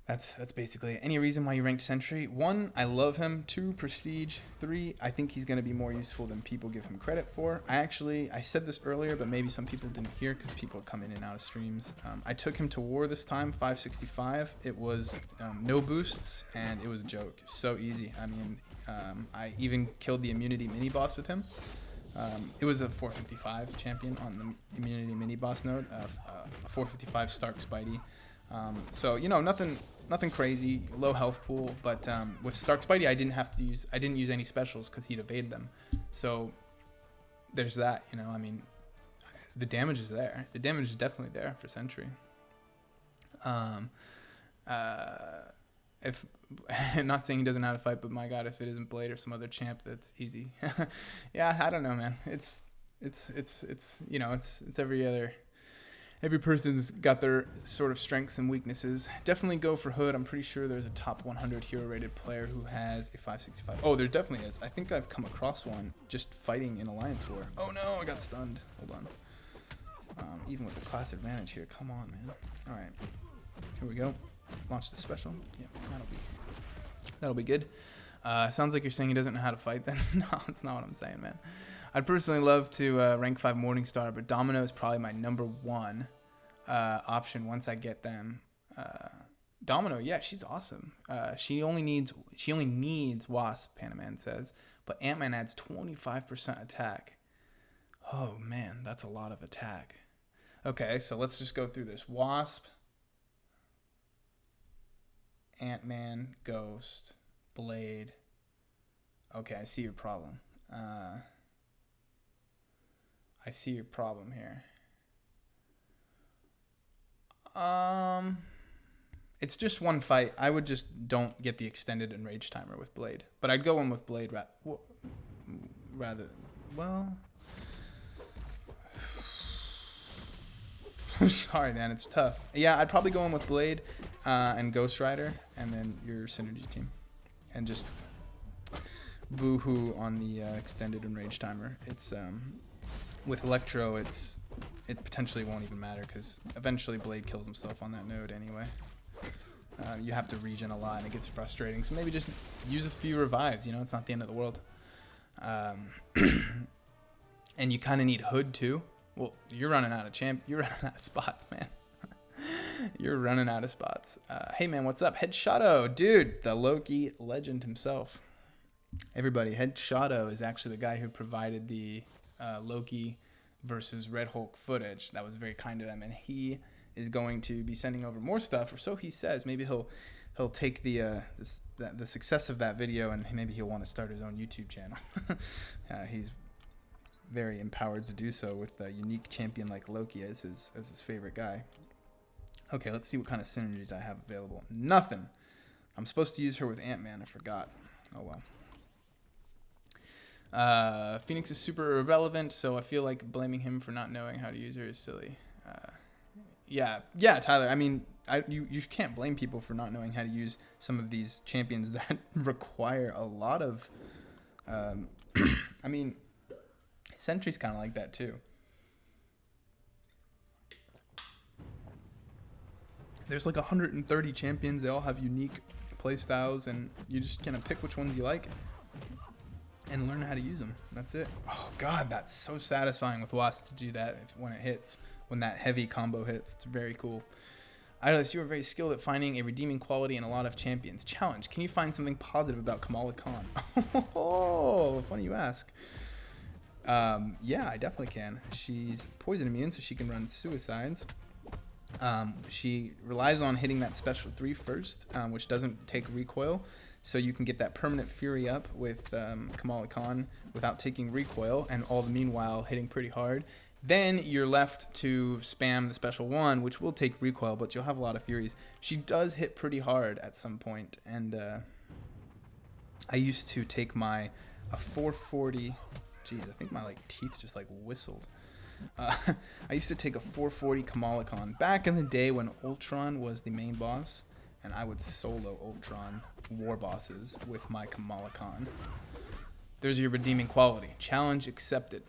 that's basically it. Any reason why you ranked Sentry? 1, I love him. 2, Prestige. 3, I think he's going to be more useful than people give him credit for. I said this earlier, but maybe some people didn't hear because people come in and out of streams. I took him to war this time, 565. It was no boosts, and it was a joke. So easy. I mean, I even killed the immunity mini boss with him. It was a 455 champion on the immunity mini boss node, a 455 Stark Spidey. So nothing crazy, low health pool, but with Stark Spidey, I didn't use any specials because he'd evade them. So there's that. I mean, the damage is there. The damage is definitely there for Sentry. If not saying he doesn't know how to fight, but my God, if it isn't Blade or some other champ, that's easy. Yeah, I don't know, man. It's every person's got their sort of strengths and weaknesses. Definitely go for Hood. I'm pretty sure there's a top 100 hero rated player who has a 565. Oh, there definitely is. I think I've come across one just fighting in Alliance War. Oh no, I got stunned. Hold on. Even with the class advantage here. Come on, man. All right, here we go. Launch the special. Yeah, that'll be good. Sounds like you're saying he doesn't know how to fight then. No, that's not what I'm saying, man. I'd personally love to rank 5 Morningstar, but Domino is probably my number 1 option once I get them. Domino, yeah, she's awesome. She only needs Wasp, Panaman says, but Ant-Man adds 25% attack. Oh man, that's a lot of attack. Okay, so let's just go through this. Wasp, Ant-Man, Ghost, Blade. Okay, I see your problem. I see your problem here. It's just one fight. I would just don't get the extended enrage timer with Blade, but I'd go in with Blade rather. Well, sorry, man, it's tough. Yeah, I'd probably go in with Blade and Ghost Rider, and then your synergy team, and just boo-hoo on the extended enrage timer. It's with Electro, it potentially won't even matter because eventually Blade kills himself on that node anyway. You have to regen a lot and it gets frustrating. So maybe just use a few revives. It's not the end of the world. And you kind of need Hood too. Well, you're running out of spots, man. You're running out of spots. Hey man, what's up? Headshoto, dude, the Loki legend himself. Everybody, Headshoto is actually the guy who provided the Loki versus Red Hulk footage. That was very kind of them, and he is going to be sending over more stuff, or so he says. Maybe he'll take the success of that video, and maybe he'll want to start his own YouTube channel. He's very empowered to do so with a unique champion like Loki as his favorite guy. Okay, let's see what kind of synergies I have available. Nothing. I'm supposed to use her with Ant-Man. I forgot. Oh well. Phoenix is super irrelevant, so I feel like blaming him for not knowing how to use her is silly. Yeah, Tyler. I mean, you can't blame people for not knowing how to use some of these champions that require a lot of Um, I mean, Sentry's kind of like that too. There's like 130 champions. They all have unique play styles, and you just kind of pick which ones you like and learn how to use them. That's it. Oh God, that's so satisfying with Wasp to do that when it hits, when that heavy combo hits. It's very cool. Idolus, you are very skilled at finding a redeeming quality in a lot of champions. Challenge, can you find something positive about Kamala Khan? Oh, funny you ask. Yeah, I definitely can. She's poison immune, so she can run suicides. She relies on hitting that special 3 first, which doesn't take recoil. So you can get that permanent fury up with Kamala Khan without taking recoil, and all the meanwhile hitting pretty hard. Then you're left to spam the special 1, which will take recoil, but you'll have a lot of furies. She does hit pretty hard at some point, and I used to take a 440. Geez, I think my teeth just whistled. I used to take a 440 Kamala Khan back in the day when Ultron was the main boss, and I would solo Ultron war bosses with my Kamala Khan. There's your redeeming quality. Challenge accepted.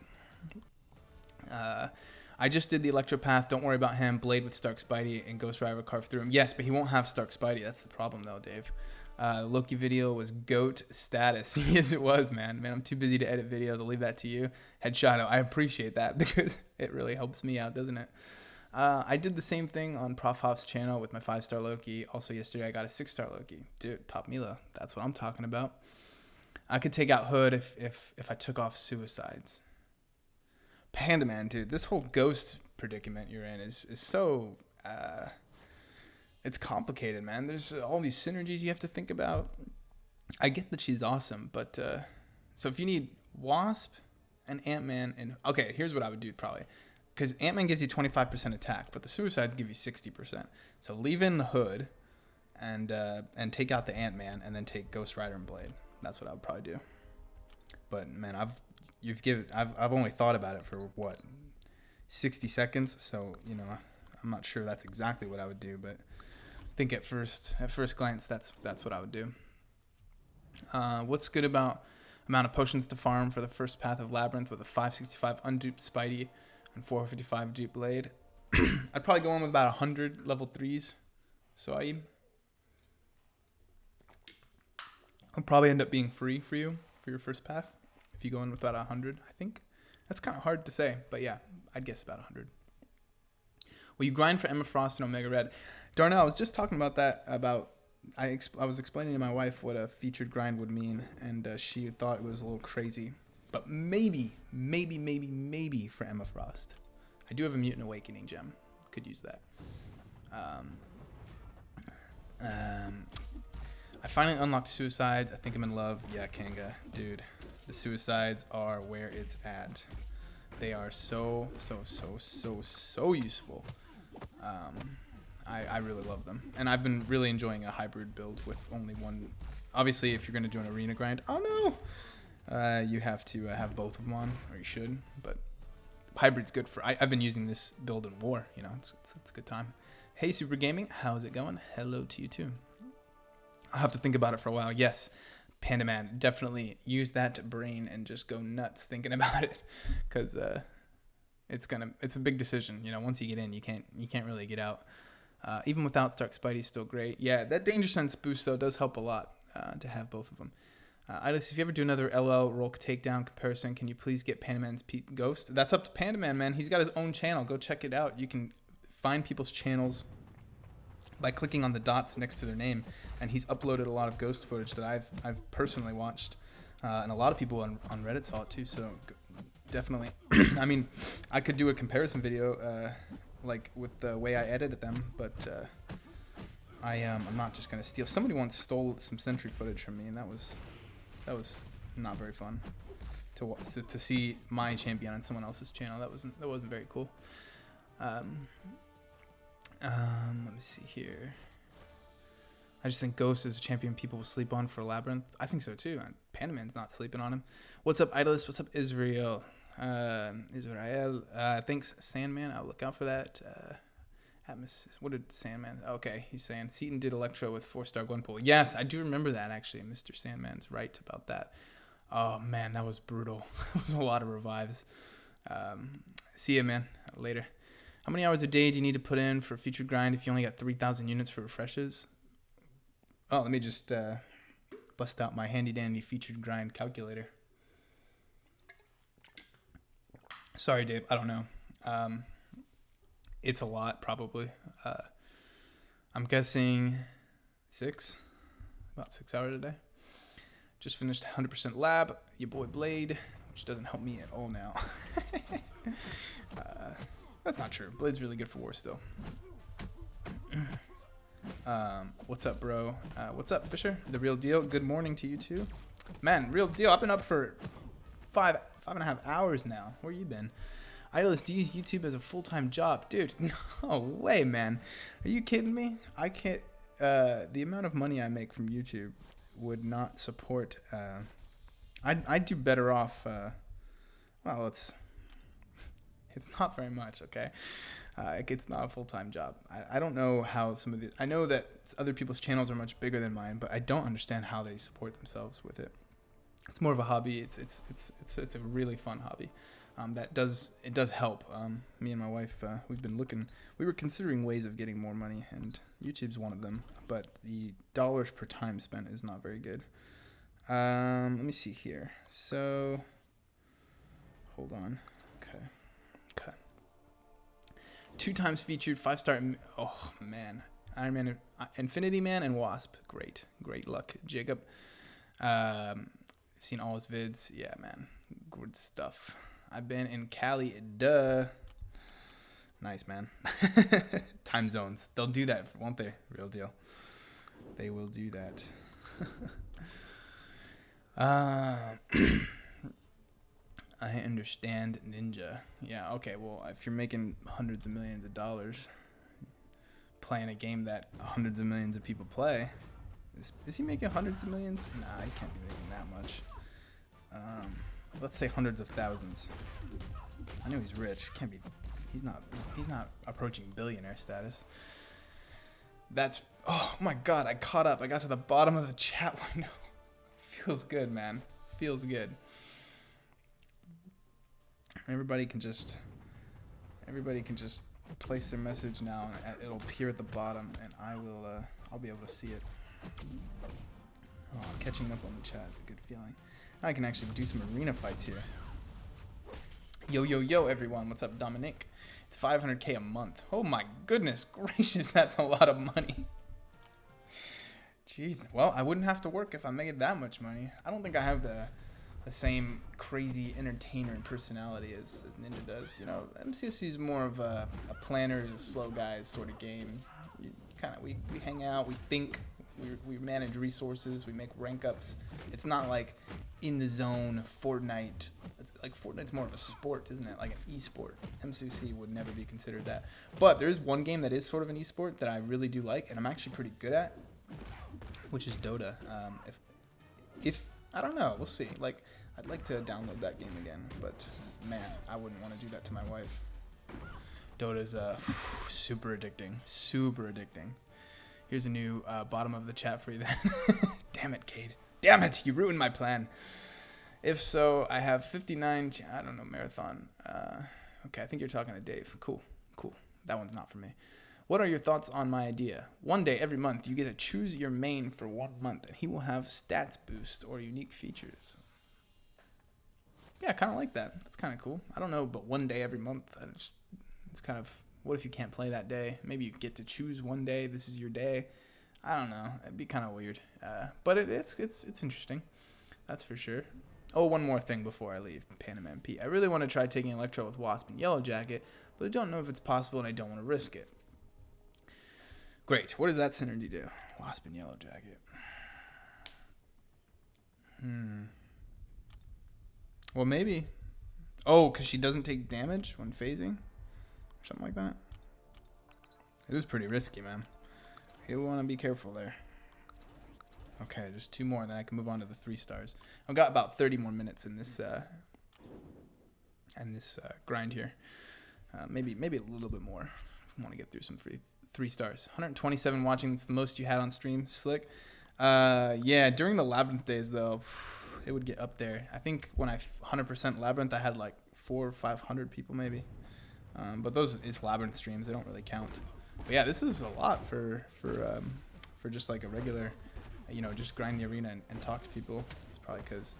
I just did the Electropath. Don't worry about him. Blade with Stark Spidey and Ghost Rider carved through him. Yes, but he won't have Stark Spidey. That's the problem, though, Dave. Loki video was GOAT status. Yes, it was, man. I'm too busy to edit videos. I'll leave that to you. Headshot, I appreciate that because it really helps me out, doesn't it? I did the same thing on Prof Hoff's channel with my 5-star Loki. Also, yesterday I got a 6-star Loki. Dude, top Mila. That's what I'm talking about. I could take out Hood if I took off suicides. Panda Man, dude. This whole ghost predicament you're in is so... it's complicated, man. There's all these synergies you have to think about. I get that she's awesome, but... so if you need Wasp and Ant-Man and... Okay, here's what I would do probably. Because Ant-Man gives you 25% attack, but the suicides give you 60%. So leave in the Hood and take out the Ant-Man and then take Ghost Rider and Blade. That's what I would probably do. But man, I've only thought about it for 60 seconds. So I'm not sure that's exactly what I would do, but I think at first glance that's what I would do. What's good about amount of potions to farm for the first path of Labyrinth with a 565 unduped Spidey and 455 dupe Blade? I'd probably go in with about 100 level 3s. So I'll probably end up being free for you for your first path if you go in with about 100. I think that's kind of hard to say, but yeah, I'd guess about 100. Will you grind for Emma Frost and Omega Red? Darnell, I was just talking about that. I was explaining to my wife what a featured grind would mean, and she thought it was a little crazy. But maybe for Emma Frost. I do have a Mutant Awakening gem. Could use that. I finally unlocked Suicides. I think I'm in love. Yeah, Kanga. Dude, the Suicides are where it's at. They are so useful. I really love them. And I've been really enjoying a hybrid build with only one. Obviously, if you're going to do an arena grind, you have to have both of them on, or you should. But hybrid's good for... I've been using this build in war. It's a good time. Hey, Super Gaming. How's it going? Hello to you, too. I'll have to think about it for a while. Yes, Panda Man, definitely use that brain and just go nuts thinking about it, because it's a big decision. Once you get in, you can't really get out. Even without Stark Spidey, still great. Yeah, that Danger Sense boost though does help a lot to have both of them. Idlis, if you ever do another LL Rolk takedown comparison, can you please get Panda Man's Ghost? That's up to Panda Man, man. He's got his own channel. Go check it out. You can find people's channels by clicking on the dots next to their name, and he's uploaded a lot of ghost footage that I've personally watched, and a lot of people on Reddit saw it too. So definitely, I mean, I could do a comparison video, with the way I edited them, but I'm not just gonna steal. Somebody once stole some Sentry footage from me, and that was not very fun to see my champion on someone else's channel. That wasn't very cool. Let me see here. I just think Ghost is a champion people will sleep on for Labyrinth. I think so too. Panda Man's not sleeping on him. What's up, Idolist? What's up, Israel? Thanks, Sandman. I'll look out for that. What did Sandman? Okay, he's saying Seaton did Electro with 4-star Gwenpool. Yes, I do remember that actually. Mr. Sandman's right about that. Oh, man, that was brutal. It was a lot of revives. See ya, man. Later. How many hours a day do you need to put in for a featured grind if you only got 3,000 units for refreshes? Oh, let me just bust out my handy-dandy featured grind calculator. Sorry, Dave. I don't know. It's a lot, probably. I'm guessing about 6 hours a day. Just finished 100% lab. Your boy Blade, which doesn't help me at all now. That's not true. Blade's really good for war still. What's up, bro? What's up, Fisher? The real deal. Good morning to you too. Man, real deal. I've been up for 5.5 hours now. Where you been? Idolist, do you use YouTube as a full-time job? Dude, no way, man. Are you kidding me? I can't. The amount of money I make from YouTube would not support. I'd do better off. Well, it's not very much, okay? It's not a full-time job. I don't know how some of the. I know that other people's channels are much bigger than mine, but I don't understand how they support themselves with it. It's more of a hobby. It's a really fun hobby. It does help. Me and my wife, we were considering ways of getting more money, and YouTube's one of them. But the dollars per time spent is not very good. Let me see here. So, hold on. Okay. 2 times featured, 5-star. Oh man, Iron Man, Infinity Man, and Wasp. Great luck, Jacob. Seen all his vids. Yeah, man, good stuff. I've been in Cali. Duh. Nice, man. Time zones. They'll do that, won't they? Real deal. They will do that. I understand Ninja. Yeah, okay, well, if you're making hundreds of millions of dollars playing a game that hundreds of millions of people play, is he making hundreds of millions? Nah, he can't be making that much. Let's say hundreds of thousands. I know he's rich. Can't be. He's not approaching billionaire status. Oh my God, I caught up. I got to the bottom of the chat window. Feels good, man. Feels good. Everybody can just place their message now, and it'll appear at the bottom, and I'll be able to see it. Oh, catching up on the chat, a good feeling. Now I can actually do some arena fights here. Yo, everyone. What's up, Dominic? It's 500K a month. Oh my goodness gracious, that's a lot of money. Jeez. Well, I wouldn't have to work if I made that much money. I don't think I have the same crazy entertainer personality as Ninja does. You know, MCOC is more of a planner, is a slow guys sort of game. We hang out, we think, we manage resources, we make rank ups. It's not like in the zone Fortnite. Fortnite's more of a sport, isn't it? Like an e-sport. MCOC would never be considered that. But there's one game that is sort of an e-sport that I really do like, and I'm actually pretty good at, which is Dota. If I don't know, we'll see. Like, I'd like to download that game again, but man, I wouldn't want to do that to my wife. Dota's super addicting. Super addicting. Here's a new bottom of the chat for you then. Damn it, Cade. Damn it, you ruined my plan. If so, I have 59, I don't know, marathon. Okay, I think you're talking to Dave. Cool. That one's not for me. What are your thoughts on my idea? One day every month, you get to choose your main for 1 month, and he will have stats boost or unique features. Yeah, I kind of like that. That's kind of cool. I don't know, but 1 day every month, it's kind of, what if you can't play that day? Maybe you get to choose one day. This is your day. I don't know. It'd be kind of weird. But it's interesting. That's for sure. Oh, one more thing before I leave, Panam MP. I really want to try taking Electro with Wasp and Yellow Jacket, but I don't know if it's possible and I don't want to risk it. Great. What does that synergy do? Wasp and Yellow Jacket. Well, maybe. Oh, because she doesn't take damage when phasing? Or something like that? It is pretty risky, man. You'll want to be careful there. Okay, just 2 more, and then I can move on to the 3 stars. I've got about 30 more minutes in this grind here. Maybe a little bit more. I want to get through some 3 stars. 127 watching. That's the most you had on stream. Slick. Yeah, during the Labyrinth days, though, it would get up there. I think when I 100% Labyrinth, I had like 400 or 500 people maybe. But those is Labyrinth streams. They don't really count. But yeah, this is a lot for just like a regular, just grind the arena and talk to people. It's probably because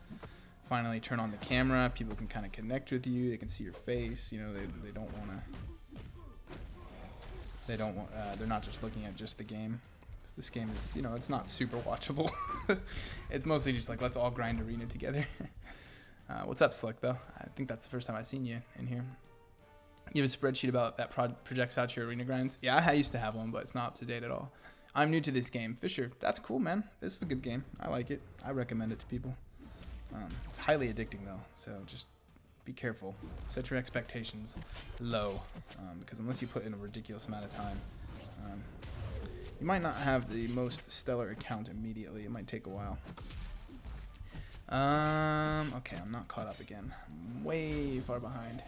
finally turn on the camera. People can kind of connect with you. They can see your face. They don't want to. They're not just looking at just the game. This game is, it's not super watchable. It's mostly just like, let's all grind arena together. What's up, Slick, though? I think that's the first time I've seen you in here. You have a spreadsheet about that projects out your arena grinds? Yeah, I used to have one, but it's not up to date at all. I'm new to this game. Fisher, that's cool, man. This is a good game. I like it. I recommend it to people. It's highly addicting, though, so just be careful. Set your expectations low, because unless you put in a ridiculous amount of time, you might not have the most stellar account immediately. It might take a while. Okay, I'm not caught up again. I'm way far behind.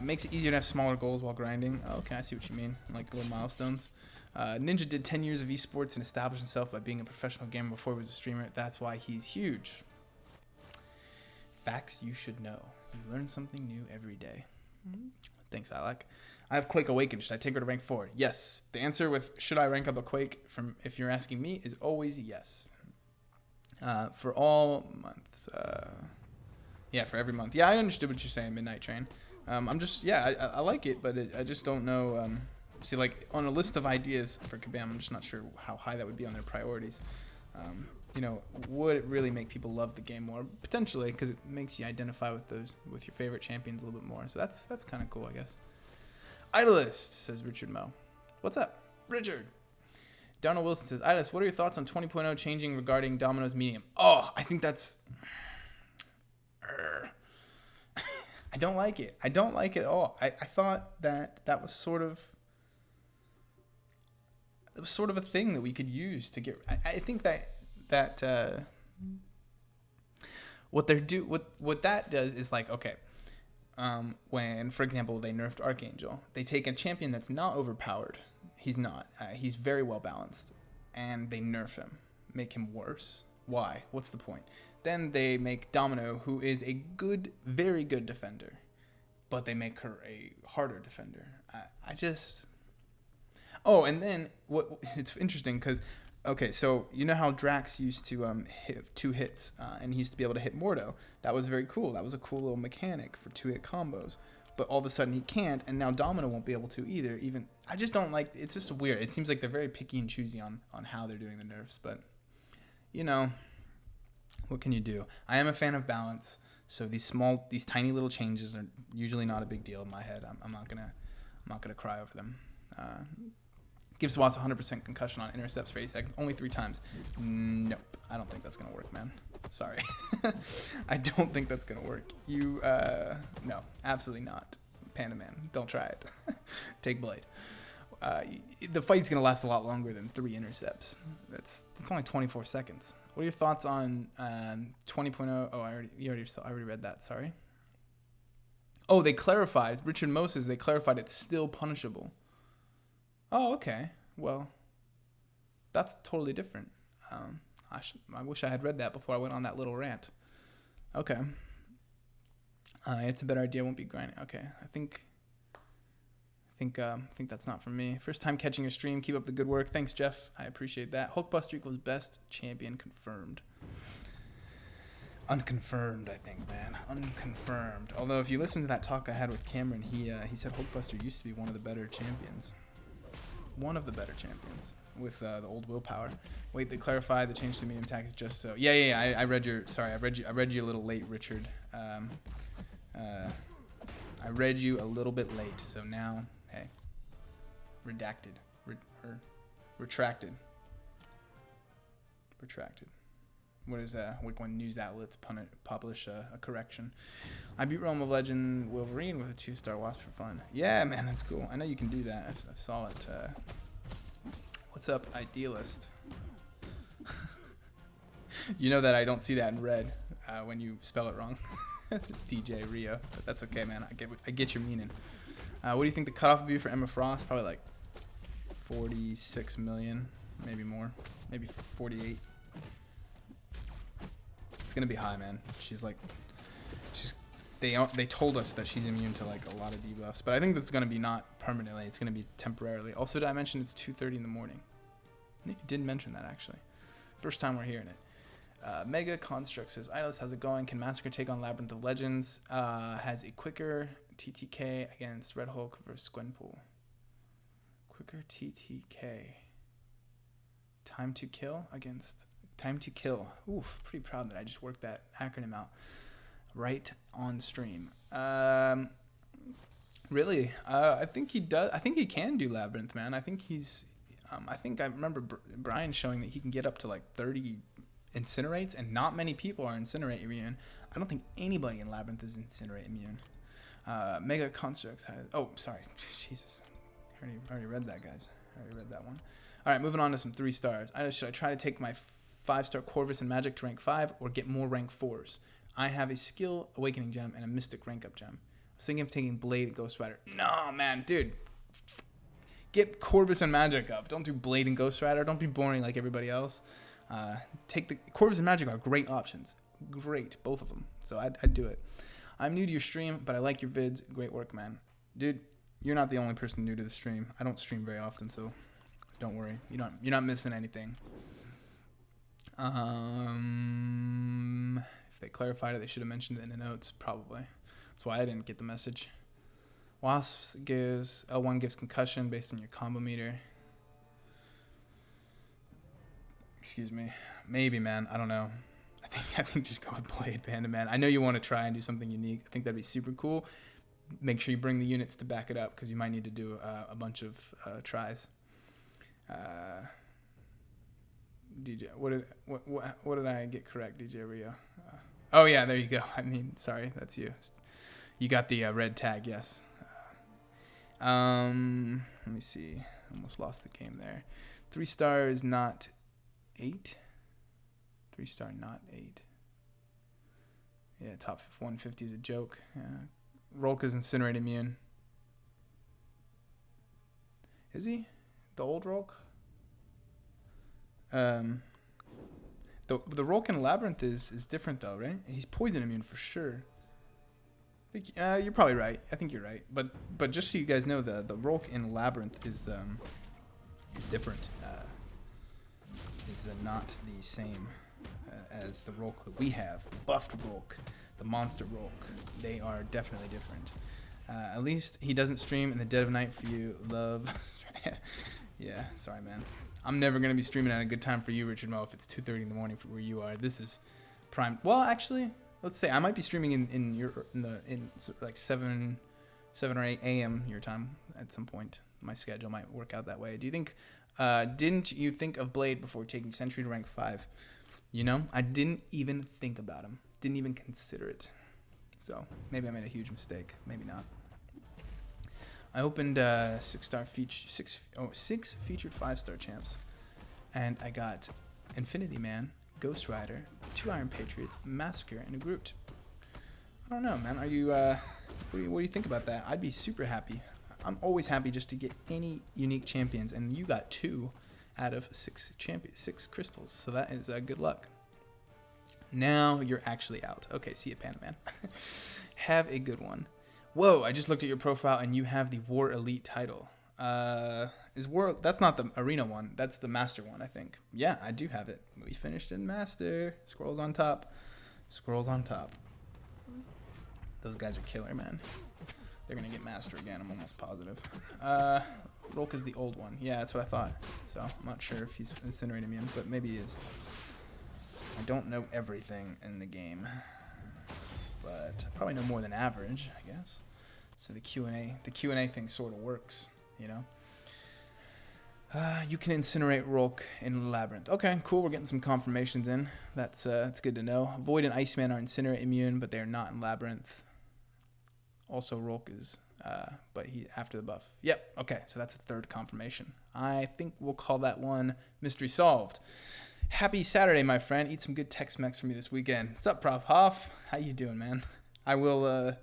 Makes it easier to have smaller goals while grinding. Okay, I see what you mean. Like little milestones. Ninja did 10 years of esports and established himself by being a professional gamer before he was a streamer. That's why he's huge. Facts you should know. You learn something new every day. Thanks, Alec. I have Quake Awakened. Should I take her to rank 4? Yes. The answer with should I rank up a Quake, from if you're asking me, is always yes. For all months. Yeah, for every month. Yeah, I understood what you're saying, Midnight Train. I'm just, yeah, I like it, but I just don't know. See, like, on a list of ideas for Kabam, I'm just not sure how high that would be on their priorities. Would it really make people love the game more? Potentially, because it makes you identify with your favorite champions a little bit more. So that's kind of cool, I guess. Idolist, says Richard Moe. What's up, Richard? Donald Wilson says, Idolist, what are your thoughts on 20.0 changing regarding Domino's medium? Oh, I think that's... I don't like it. I don't like it at all. I thought that was sort of... It was sort of a thing that we could use to get... I think that what that does is like, okay, when, for example, they nerfed Archangel, they take a champion that's not overpowered. He's not. He's very well balanced, and they nerf him, make him worse. Why? What's the point? Then they make Domino, who is a good, very good defender, but they make her a harder defender. I just... Oh, and then it's interesting because, okay, so you know how Drax used to hit 2 hits, and he used to be able to hit Mordo. That was very cool. That was a cool little mechanic for 2-hit combos. But all of a sudden he can't, and now Domino won't be able to either. Even I just don't like. It's just weird. It seems like they're very picky and choosy on how they're doing the nerfs. But what can you do? I am a fan of balance. So these tiny little changes are usually not a big deal in my head. I'm not gonna cry over them. Gives Watts 100% concussion on intercepts for 8 seconds. Only 3 times. Nope. I don't think that's going to work, man. Sorry. I don't think that's going to work. No, absolutely not. Panda Man, don't try it. Take Blade. The fight's going to last a lot longer than 3 intercepts. That's only 24 seconds. What are your thoughts on 20.0? Oh, I already read that. Sorry. Oh, they clarified. Richard Moe says they clarified it's still punishable. Oh, okay. Well, that's totally different. I wish I had read that before I went on that little rant. Okay. It's a better idea. Won't be grinding. Okay. I think that's not for me. First time catching your stream. Keep up the good work. Thanks, Jeff. I appreciate that. Hulkbuster equals best champion confirmed. Unconfirmed, I think, man. Unconfirmed. Although if you listen to that talk I had with Cameron, he said Hulkbuster used to be one of the better champions. One of the better champions with the old willpower. Wait, they clarified the change to medium attack is just so. Yeah. I read you a little late, Richard. I read you a little bit late, so now, hey, redacted, retracted. What is like when news outlets publish a correction? I beat Realm of Legend Wolverine with a 2-star wasp for fun. Yeah, man, that's cool. I know you can do that. I saw it. What's up, Idealist? You know that I don't see that in red when you spell it wrong. DJ Rio. But that's okay, man. I get your meaning. What do you think the cutoff would be for Emma Frost? Probably like 46 million, maybe more. Maybe 48. gonna be high, man. She's like, they told us that she's immune to like a lot of debuffs, but I think that's gonna be not permanently. It's gonna be temporarily. Also, did I mention it's 2:30 in the morning? You didn't mention that actually. First time we're hearing it. Mega Construct says, Idolus, how's it going? Can Massacre take on Labyrinth of Legends? Has a quicker TTK against Red Hulk versus Gwenpool. Quicker TTK. Time to kill against... Time to kill. Oof, pretty proud that I just worked that acronym out right on stream. Really, I think he does. I think he can do Labyrinth, man. I think he's... I think I remember Brian showing that he can get up to like 30 incinerates, and not many people are incinerate immune. I don't think anybody in Labyrinth is incinerate immune. Mega Constructs has... Oh, sorry. Jesus. I already read that, guys. I already read that one. All right, moving on to some 3 stars. Should I try to take my 5-star Corvus and Magic to rank 5 or get more rank 4s? I have a Skill Awakening Gem and a Mystic rank up gem. I was thinking of taking Blade and Ghost Rider. No, man, dude. Get Corvus and Magic up. Don't do Blade and Ghost Rider. Don't be boring like everybody else. Take the Corvus and Magic are great options. Great, both of them. So I'd do it. I'm new to your stream, but I like your vids. Great work, man. Dude, you're not the only person new to the stream. I don't stream very often, so don't worry. You're not missing anything. If they clarified it, they should have mentioned it in the notes, probably. That's why I didn't get the message. Wasps gives... L1 gives concussion based on your combo meter. Excuse me. Maybe, man. I don't know. I think just go with Blade, Panda Man. I know you want to try and do something unique. I think that'd be super cool. Make sure you bring the units to back it up, because you might need to do a bunch of tries. DJ, what did I get correct, DJ Rio? Oh yeah, there you go. I mean, sorry, that's you. You got the red tag, yes. Let me see. Almost lost the game there. 3 stars, not 8. 3 star, not 8. Yeah, top 150 is a joke. Yeah. Rolk is Incinerate immune. Is he? The old Rolk? The Rolk in Labyrinth is different though, right? He's poison immune for sure. I think, you're probably right. I think you're right. But just so you guys know, the Rolk in Labyrinth is different. Is not the same as the Rolk that we have. The buffed Rolk, the monster Rolk. They are definitely different. At least he doesn't stream in the dead of night for you. Love. Yeah, sorry, man. I'm never going to be streaming at a good time for you, Richard Mo, if it's 2:30 in the morning for where you are. This is prime. Well, actually, let's say I might be streaming in like 7 or 8 a.m. your time at some point. My schedule might work out that way. Do you think didn't you think of Blade before taking Sentry to rank 5? You know, I didn't even think about him. Didn't even consider it. So maybe I made a huge mistake. Maybe not. I opened 6 featured 5-star champs, and I got Infinity Man, Ghost Rider, 2 Iron Patriots, Massacre, and a Groot. I don't know, man. Are you? What do you think about that? I'd be super happy. I'm always happy just to get any unique champions, and you got 2 out of 6 crystals, so that is good luck. Now you're actually out. Okay, see you, Panda Man. Have a good one. Whoa, I just looked at your profile and you have the War Elite title. That's not the Arena one. That's the Master one, I think. Yeah, I do have it. We finished in Master. Squirrels on top. Squirrels on top. Those guys are killer, man. They're going to get Master again, I'm almost positive. Rolk is the old one. Yeah, that's what I thought. So, I'm not sure if he's Incinerate immune, but maybe he is. I don't know everything in the game, but I probably know more than average, I guess. So the Q&A thing sort of works, you know. You can incinerate Rolk in Labyrinth. Okay, cool. We're getting some confirmations in. That's good to know. Void and Iceman are incinerate immune, but they are not in Labyrinth. Also, Rolk is, but he after the buff. Yep. Okay, so that's a 3rd confirmation. I think we'll call that one mystery solved. Happy Saturday, my friend. Eat some good Tex-Mex for me this weekend. What's up, Prof Hoff? How you doing, man? I will,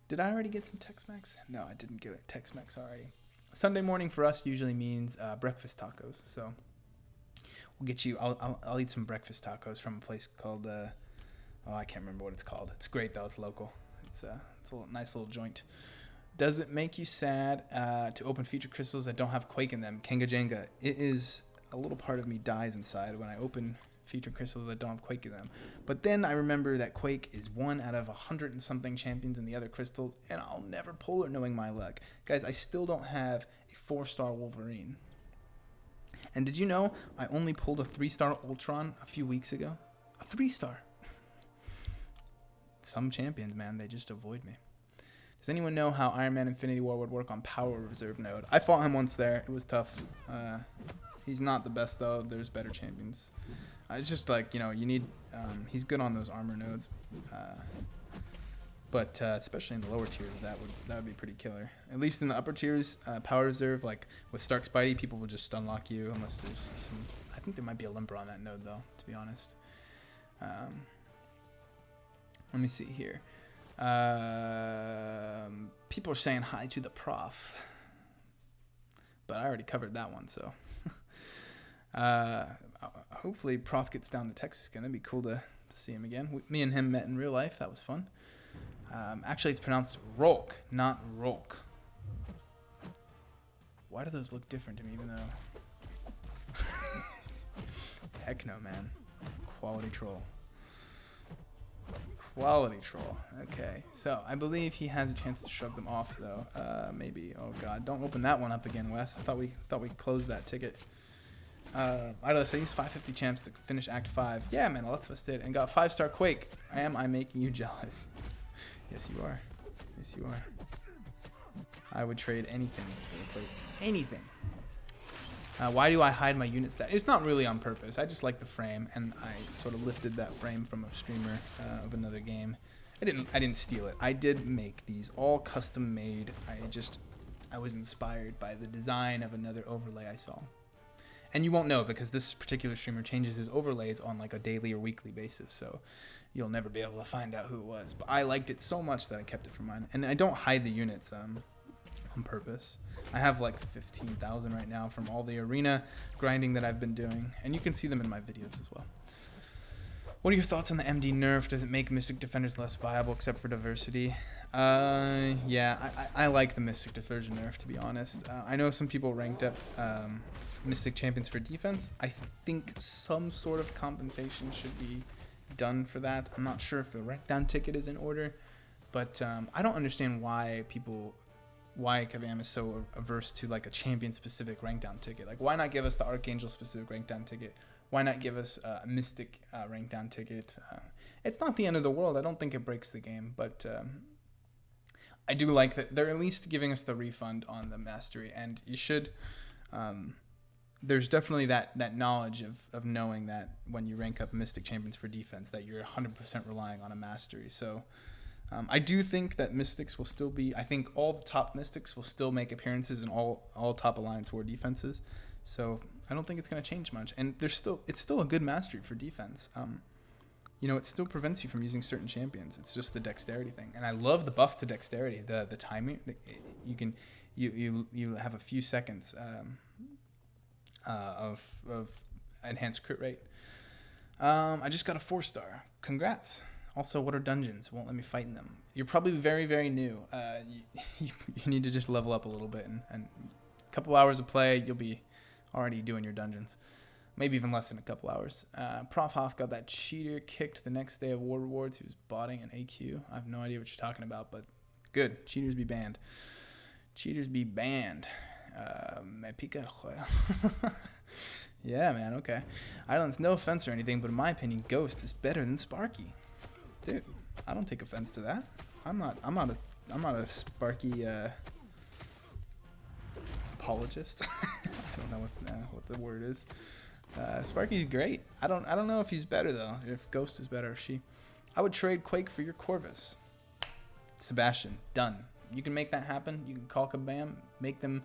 did I already get some Tex-Mex? No, I didn't get a Tex-Mex already. Sunday morning for us usually means breakfast tacos. So we'll get you, I'll eat some breakfast tacos from a place called Oh, I can't remember what it's called. It's great though. It's local. It's a nice little joint. Does it make you sad to open feature crystals that don't have Quake in them? Kenga Jenga. It is, a little part of me dies inside when I open feature crystals that don't have Quake in them. But then I remember that Quake is 1 out of 100 and something champions in the other crystals, and I'll never pull it knowing my luck. Guys, I still don't have a 4-star Wolverine. And did you know I only pulled a 3-star Ultron a few weeks ago? A 3-star. Some champions, man, they just avoid me. Does anyone know how Iron Man Infinity War would work on Power Reserve node? I fought him once there. It was tough. He's not the best, though. There's better champions. It's just like, you know, you need... he's good on those armor nodes. But especially in the lower tiers, that would be pretty killer. At least in the upper tiers, Power Reserve, like with Stark Spidey, people will just unlock you unless there's some... I think there might be a limper on that node, though, to be honest. Let me see here. People are saying hi to the prof. But I already covered that one, so... hopefully Prof gets down to Texas again. That'd be cool to see him again. Me and him met in real life. That was fun. Actually, it's pronounced Rolk, not Rolk. Why do those look different to me, even though... Heck no, man. Quality troll. Quality troll. Okay, so I believe he has a chance to shrug them off, though. Maybe. Oh, God. Don't open that one up again, Wes. I thought we closed that ticket. I used 550 champs to finish Act 5. Yeah, man, let's us did. And got 5-star Quake. Am I making you jealous? Yes, you are. Yes, you are. I would trade anything for the Quake. Anything. Why do I hide my unit stat? It's not really on purpose. I just like the frame, and I sort of lifted that frame from a streamer of another game. I didn't steal it. I did make these all custom made. I was inspired by the design of another overlay I saw. And you won't know because this particular streamer changes his overlays on like a daily or weekly basis, so you'll never be able to find out who it was. But I liked it so much that I kept it for mine. And I don't hide the units on purpose. I have like 15,000 right now from all the arena grinding that I've been doing, and you can see them in my videos as well. What are your thoughts on the MD nerf? Does it make Mystic Defenders less viable except for diversity? Yeah, I like the Mystic Defender nerf, to be honest. I know some people ranked up Mystic Champions for defense. I think some sort of compensation should be done for that. I'm not sure if the rank down ticket is in order, but I don't understand why Kabam is so averse to like a champion specific rank down ticket. Like, why not give us the Archangel specific rank down ticket? Why not give us a Mystic rank down ticket? It's not the end of the world. I don't think it breaks the game, but I do like that they're at least giving us the refund on the mastery, and you should. There's definitely that knowledge of knowing that when you rank up Mystic Champions for defense, that you're 100% relying on a mastery. So I do think that Mystics will still be. I think all the top Mystics will still make appearances in all top Alliance War defenses. So I don't think it's going to change much. And it's still a good mastery for defense. It still prevents you from using certain champions. It's just the dexterity thing. And I love the buff to dexterity. The timing. You have a few seconds of enhanced crit rate. I just got a 4-star. Congrats. Also, what are dungeons? Won't let me fight in them. You're probably very, very new. You need to just level up a little bit, and a couple hours of play, you'll be already doing your dungeons. Maybe even less than a couple hours. Prof Hoff got that cheater kicked the next day of War Rewards. He was botting an AQ. I have no idea what you're talking about, but good. Cheaters be banned. Cheaters be banned. Yeah, man, okay. Islands, no offense or anything, but in my opinion, Ghost is better than Sparky. Dude, I don't take offense to that. I'm not a Sparky apologist. I don't know what the word is. Sparky's great. I don't know if he's better though. If Ghost is better, or she. I would trade Quake for your Corvus. Sebastian, done. You can make that happen. You can call Kabam, make them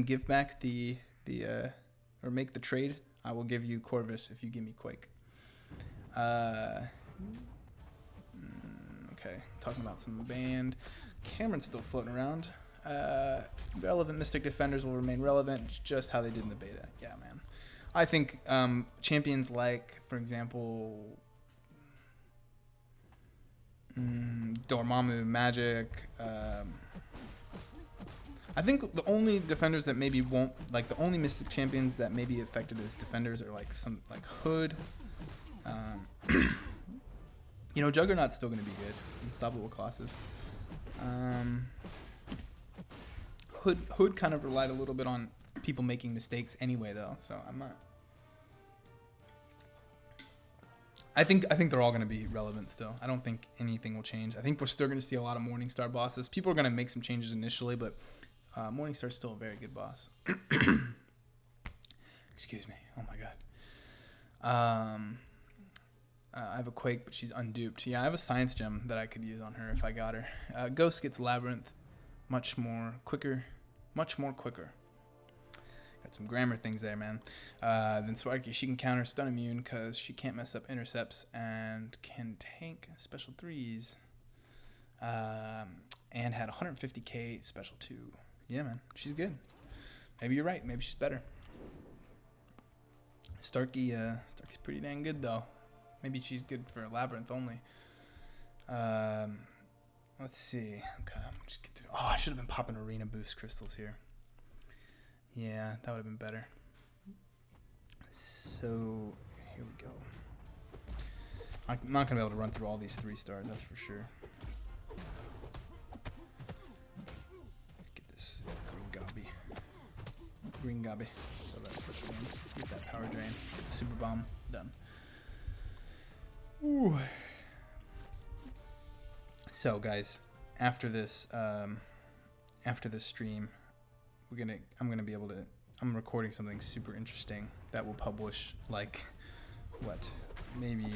give back or make the trade. I will give you Corvus if you give me Quake. Okay, talking about some band. Cameron's still floating around. Relevant Mystic Defenders will remain relevant, just how they did in the beta. Yeah, man. I think champions like, for example, Dormammu, Magic. I think the only defenders that maybe won't, like the only Mystic champions that may be affected as defenders are like some like Hood. You know, Juggernaut's still going to be good. Unstoppable Colossus. Hood kind of relied a little bit on people making mistakes anyway, though. So I'm not. I think they're all going to be relevant still. I don't think anything will change. I think we're still going to see a lot of Morningstar bosses. People are going to make some changes initially, but Morningstar's still a very good boss. Excuse me. Oh my god. I have a Quake, but she's unduped. Yeah, I have a Science Gem that I could use on her if I got her. Ghost gets Labyrinth, much more quicker. Got some grammar things there, man. Then Swarky, she can counter stun immune because she can't mess up intercepts and can tank special 3s. And had 150k special 2. Yeah, man, she's good. Maybe you're right. Maybe she's better. Starkey's pretty dang good though. Maybe she's good for Labyrinth only. Let's see. Okay, just get through. Oh, I should have been popping arena boost crystals here. Yeah, that would have been better. So here we go. I'm not gonna be able to run through all these 3-stars, that's for sure. Get this green gobby. So that special one. Get that power drain. Get the super bomb. Done. Ooh. So guys, after this stream, I'm gonna be able to. I'm recording something super interesting that will publish like what, maybe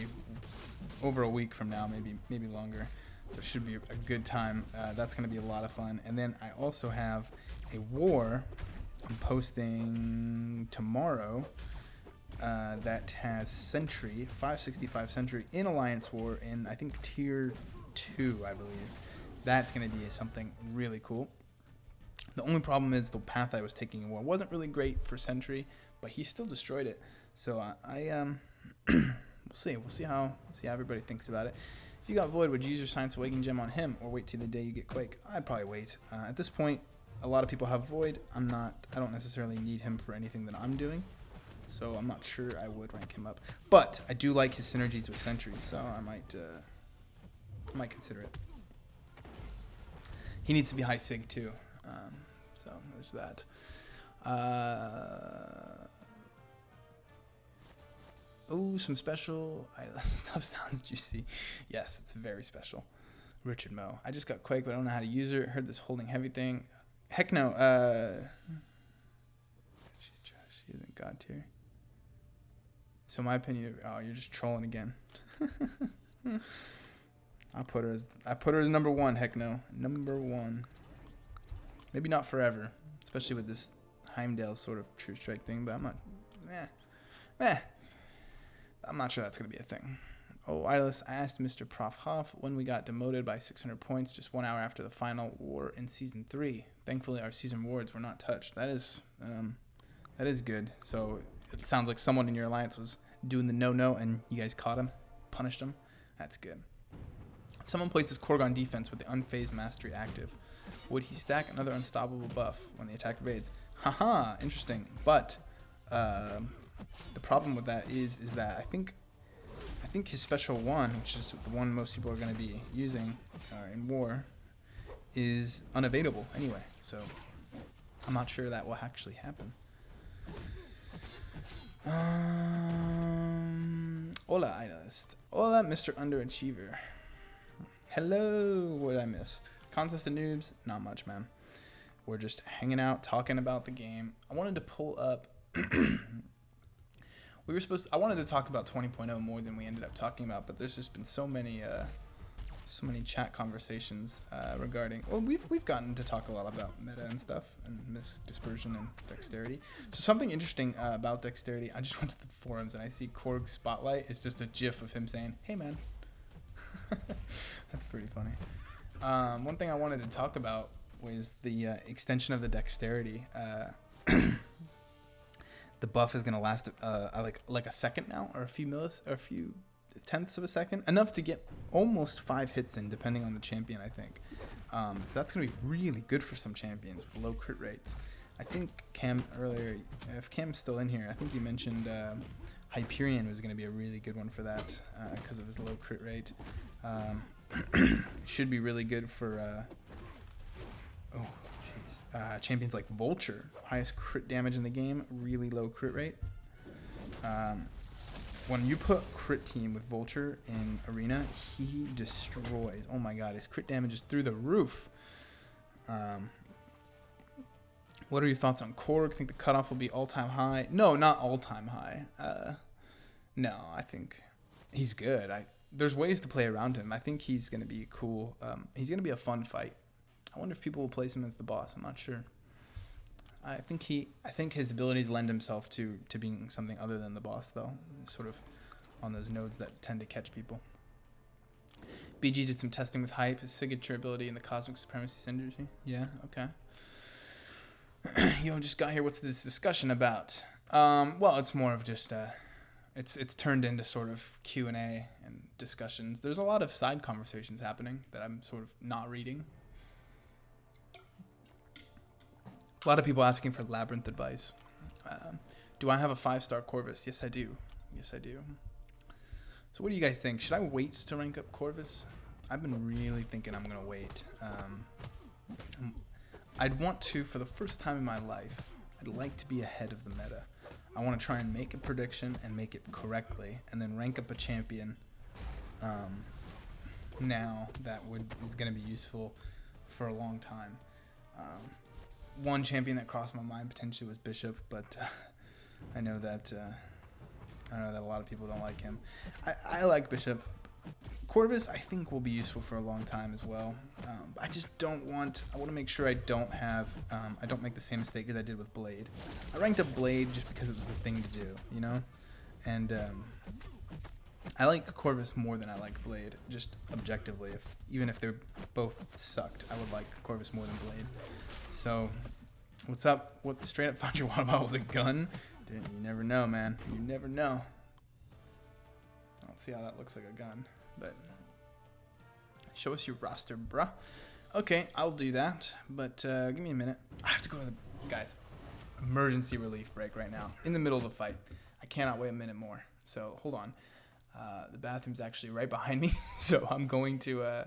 over a week from now, maybe longer. So it should be a good time. That's gonna be a lot of fun. And then I also have a war I'm posting tomorrow that has Sentry, 565 Sentry in Alliance War in I think tier 2, I believe. That's gonna be something really cool. The only problem is the path I was taking in war wasn't really great for Sentry, but he still destroyed it. So we'll see how everybody thinks about it. If you got Void, would you use your Science Awakening gem on him or wait till the day you get Quake? I'd probably wait. At this point, a lot of people have Void. I don't necessarily need him for anything that I'm doing, so I'm not sure I would rank him up. But I do like his synergies with Sentry, so I might consider it. He needs to be high sig too. So there's that. Oh, some special stuff sounds juicy. Yes, it's very special. Richard Moe. I just got Quake, but I don't know how to use her. Heard this holding heavy thing. Heck no. She's trash. She isn't god tier. So my opinion. Oh, you're just trolling again. I put her as number 1. Heck no. Number 1. Maybe not forever, especially with this Heimdall sort of True Strike thing, but I'm not. I'm not sure that's gonna be a thing. Oh, Idolist, I asked Mr. Prof. Hoff when we got demoted by 600 points just 1 hour after the final war in season 3. Thankfully, our season rewards were not touched. That is good. So it sounds like someone in your alliance was doing the no, and you guys caught him, punished him. That's good. If someone places Korgon defense with the unfazed mastery active, would he stack another unstoppable buff when the attack evades? Haha, interesting. But the problem with that is that I think his special one, which is the one most people are going to be using in war, is unavailable anyway. So I'm not sure that will actually happen. Hola, Idolist. Hola, Mr. Underachiever. Hello, what I missed. Contest of Noobs, not much, man. We're just hanging out, talking about the game. I wanted to pull up. I wanted to talk about 20.0 more than we ended up talking about, but there's just been so many chat conversations regarding. Well, we've gotten to talk a lot about meta and stuff, and dispersion and dexterity. So something interesting about dexterity. I just went to the forums and I see Korg's spotlight. It's just a GIF of him saying, "Hey, man." That's pretty funny. One thing I wanted to talk about was the extension of the dexterity. the buff is gonna last like a second now, or a few tenths of a second, enough to get almost 5 hits in, depending on the champion, I think. So that's gonna be really good for some champions with low crit rates. I think Cam earlier, if Cam's still in here, I think he mentioned Hyperion was gonna be a really good one for that because of his low crit rate. Should be really good for champions like Vulture, highest crit damage in the game, really low crit rate. When you put crit team with Vulture in Arena, he destroys. Oh my god, his crit damage is through the roof. What are your thoughts on Korg? Think the cutoff will be all-time high? No, not all-time high. No, I think he's good. There's ways to play around him. I think he's going to be cool. He's going to be a fun fight. I wonder if people will place him as the boss. I'm not sure. I think his abilities lend himself to being something other than the boss, though. Sort of on those nodes that tend to catch people. BG did some testing with Hype, his signature ability, and the Cosmic Supremacy Synergy. Yeah, okay. Yo, just got here. What's this discussion about? Well, it's more of just it's turned into sort of Q&A and discussions. There's a lot of side conversations happening that I'm sort of not reading. A lot of people asking for Labyrinth advice. Do I have a 5-star Corvus? Yes, I do. Yes, I do. So what do you guys think? Should I wait to rank up Corvus? I've been really thinking I'm going to wait. I'd want to, for the first time in my life, I'd like to be ahead of the meta. I want to try and make a prediction and make it correctly, and then rank up a champion now that is going to be useful for a long time. One champion that crossed my mind potentially was Bishop, but I know that a lot of people don't like him. I like Bishop. Corvus, I think, will be useful for a long time as well. I just don't want. I want to make sure I don't make the same mistake as I did with Blade. I ranked up Blade just because it was the thing to do, you know. And I like Corvus more than I like Blade, just objectively. Even if they're both sucked, I would like Corvus more than Blade. So, what's up? What straight up thought your water bottle was a gun? Dude, you never know, man. You never know. Let's see how that looks like a gun. But show us your roster, bruh. Okay, I'll do that. But give me a minute. I have to go to the guys. Emergency relief break right now, in the middle of the fight. I cannot wait a minute more. So hold on. The bathroom's actually right behind me, so I'm going to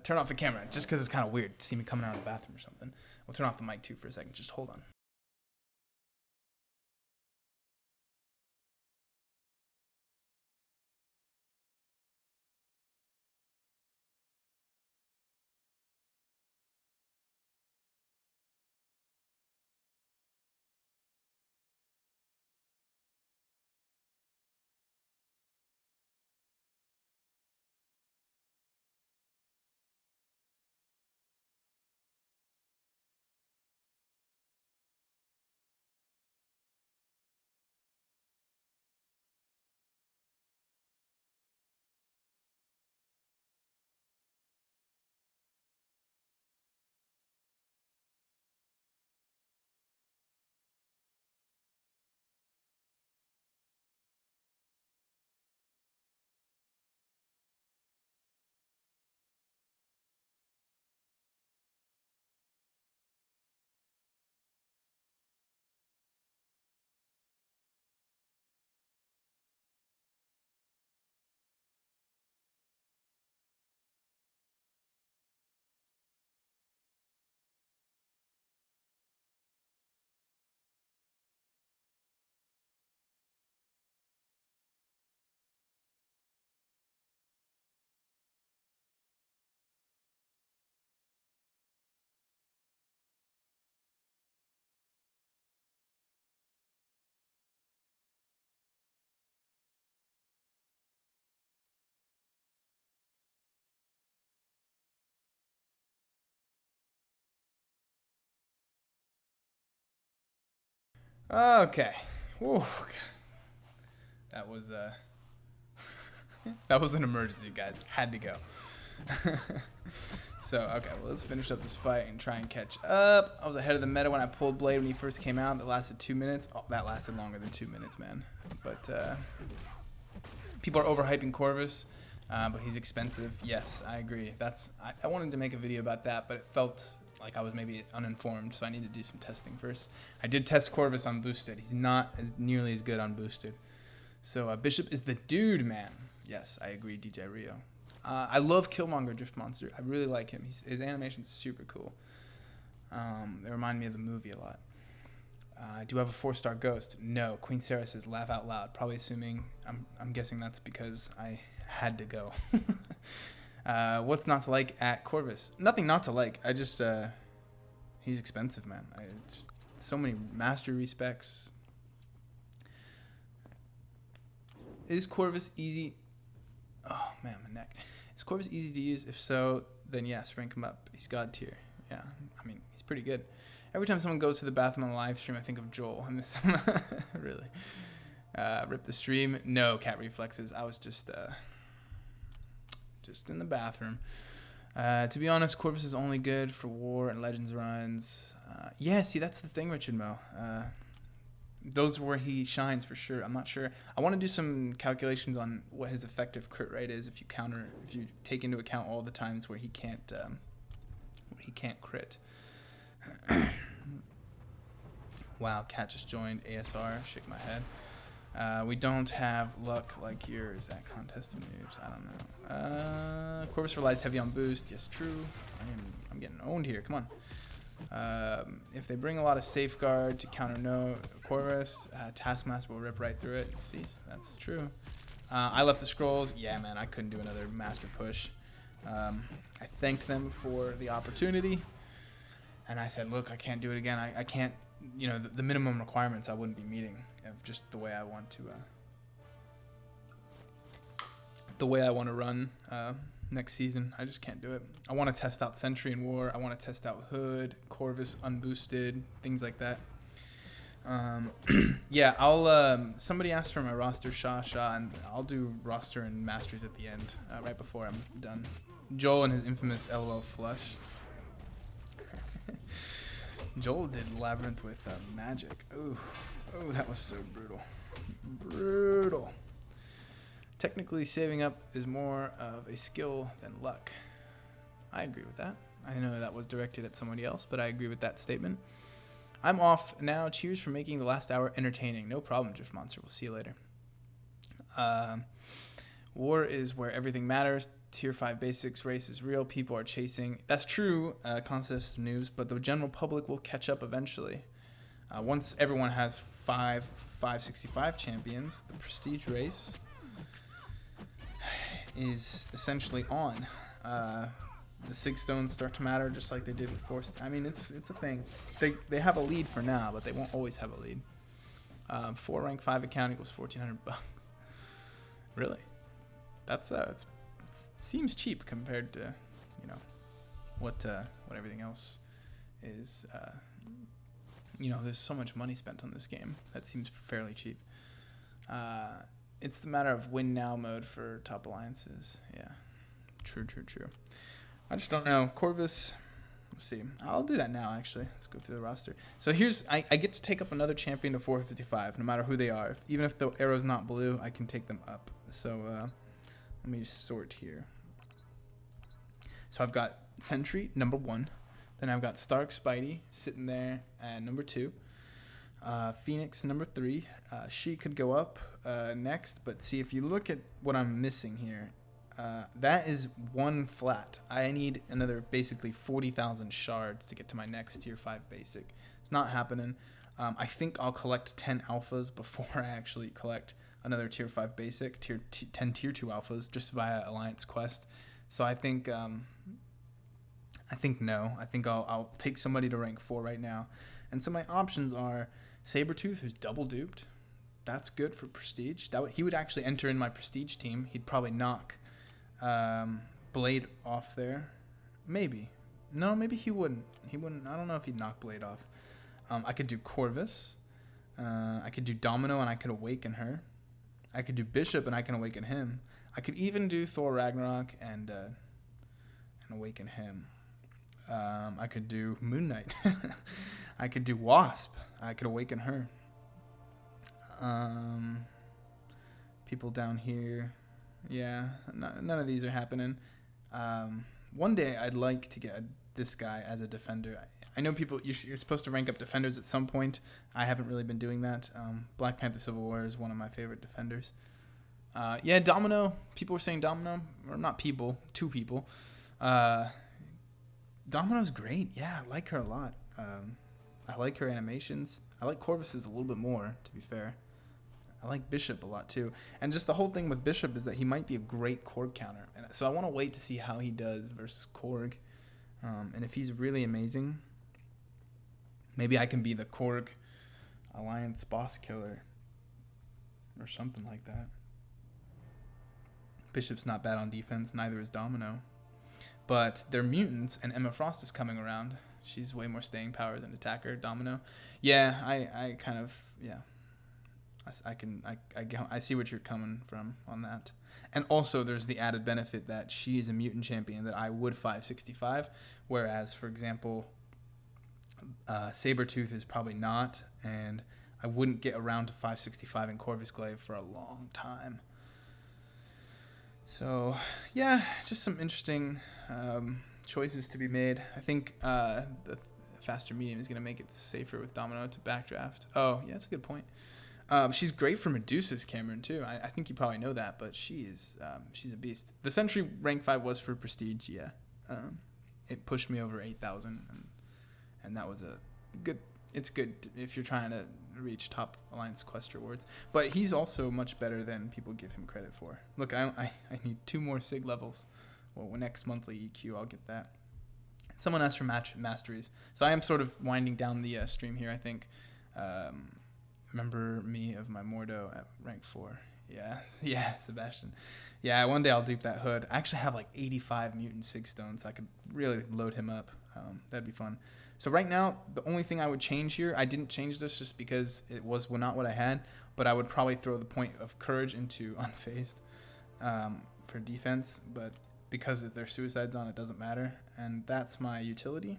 turn off the camera just because it's kind of weird to see me coming out of the bathroom or something. We'll turn off the mic too for a second. Just hold on. Okay. Whew. That was that was an emergency, guys. Had to go. So, okay, well, let's finish up this fight and try and catch up. I was ahead of the meta when I pulled Blade when he first came out. That lasted 2 minutes. Oh, that lasted longer than 2 minutes, man. But people are overhyping Corvus, but he's expensive. Yes, I agree. I wanted to make a video about that, but it felt like I was maybe uninformed, so I need to do some testing first. I did test Corvus on boosted. He's not nearly as good on boosted. So Bishop is the dude, man. Yes, I agree, DJ Rio. I love Killmonger Drift Monster. I really like him. His animation's super cool. They remind me of the movie a lot. Do I have a 4-star ghost? No. Queen Sarah says laugh out loud. Probably assuming, I'm guessing that's because I had to go. What's not to like at Corvus? Nothing not to like. I just, he's expensive, man. So many mastery respecs. Is Corvus easy? Oh, man, my neck. Is Corvus easy to use? If so, then yes, rank him up. He's God tier. Yeah, I mean, he's pretty good. Every time someone goes to the bathroom on the live stream, I think of Joel. I miss him. Really. Rip the stream. No, cat reflexes. I was just in the bathroom. To be honest, Corvus is only good for War and Legends runs. Yeah, see, that's the thing, Richard Mo. Those are where he shines for sure. I'm not sure. I want to do some calculations on what his effective crit rate is if you take into account all the times where he can't crit. Wow, Cat just joined ASR. Shake my head. We don't have luck like yours at Contest of Noobs. I don't know. Corvus relies heavy on boost. Yes, true. I'm getting owned here. Come on. If they bring a lot of safeguard to counter no Corvus, Taskmaster will rip right through it. See, that's true. I left the scrolls. Yeah, man, I couldn't do another master push. I thanked them for the opportunity, and I said, look, I can't do it again. I can't, the minimum requirements I wouldn't be meeting of just the way I want to run next season. I just can't do it. I want to test out Sentry and War. I want to test out Hood, Corvus unboosted, things like that. Yeah, I'll somebody asked for my roster Shah, and I'll do roster and masteries at the end, right before I'm done. Joel and his infamous LOL flush. Joel did Labyrinth with magic. Ooh, that was so brutal. Technically, saving up is more of a skill than luck. I agree with that. I know that was directed at somebody else, but I agree with that statement. I'm off now. Cheers for making the last hour entertaining. No problem, Drift Monster. We'll see you later. War is where everything matters. Tier 5 basics race is real. People are chasing. That's true, Concepts News, but the general public will catch up eventually. Once everyone has 565 champions, the prestige race is essentially on. The 6 stones start to matter just like they did with 4. I mean, it's a thing. They have a lead for now, but they won't always have a lead. 4 rank 5 account equals $1,400. Really? That's it seems cheap compared to what everything else is. There's so much money spent on this game. That seems fairly cheap. It's the matter of win now mode for top alliances. Yeah, true. I just don't know. Corvus, let's see. I'll do that now, actually. Let's go through the roster. So I get to take up another champion to 455, no matter who they are. Even if the arrow's not blue, I can take them up. So let me just sort here. So I've got Sentry, number 1. Then I've got Stark Spidey sitting there at number 2. Phoenix, number 3. She could go up next, but see, if you look at what I'm missing here, that is 1 flat. I need another basically 40,000 shards to get to my next tier 5 basic. It's not happening. I think I'll collect 10 alphas before I actually collect another tier 5 basic, 10 tier 2 alphas just via Alliance Quest. So I think no. I think I'll take somebody to rank 4 right now. And so my options are Sabretooth, who's double duped. That's good for prestige. He would actually enter in my prestige team. He'd probably knock Blade off there. Maybe. No, maybe he wouldn't. I don't know if he'd knock Blade off. I could do Corvus. I could do Domino and I could awaken her. I could do Bishop and I can awaken him. I could even do Thor Ragnarok and awaken him. I could do Moon Knight. I could do Wasp. I could awaken her. People down here. Yeah, none of these are happening. One day I'd like to get this guy as a defender. I know people, you're supposed to rank up defenders at some point. I haven't really been doing that. Black Panther Civil War is one of my favorite defenders. Yeah, Domino. People were saying Domino. Or not people, two people. Domino's great. Yeah, I like her a lot. I like her animations. I like Corvus's a little bit more, to be fair. I like Bishop a lot, too. And just the whole thing with Bishop is that he might be a great Korg counter. And so I want to wait to see how he does versus Korg. And if he's really amazing, maybe I can be the Korg Alliance boss killer or something like that. Bishop's not bad on defense, neither is Domino. But they're mutants, and Emma Frost is coming around. She's way more staying power than attacker, Domino. Yeah, I kind of, yeah. I see what you're coming from on that. And also there's the added benefit that she is a mutant champion that I would 565, whereas, for example, Sabretooth is probably not, and I wouldn't get around to 565 in Corvus Glaive for a long time. So, yeah, just some interesting choices to be made. I think the faster medium is going to make it safer with Domino to backdraft. Oh, yeah, that's a good point. She's great for Medusa's, Cameron, too. I think you probably know that, but she's a beast. The Sentry rank 5 was for Prestige, yeah. It pushed me over 8,000, and that was a good... It's good if you're trying to reach top Alliance Quest rewards. But he's also much better than people give him credit for. Look, I need 2 more SIG levels. Well, next monthly EQ, I'll get that. Someone asked for masteries. So I am sort of winding down the stream here, I think. Remember me of my Mordo at rank 4. Yeah, Sebastian. Yeah, one day I'll dupe that hood. I actually have like 85 mutant SIG stones, so I could really load him up. That'd be fun. So right now, the only thing I would change here, I didn't change this just because it was not what I had, but I would probably throw the point of courage into unfazed for defense, but because of their suicides on, it doesn't matter, and that's my utility.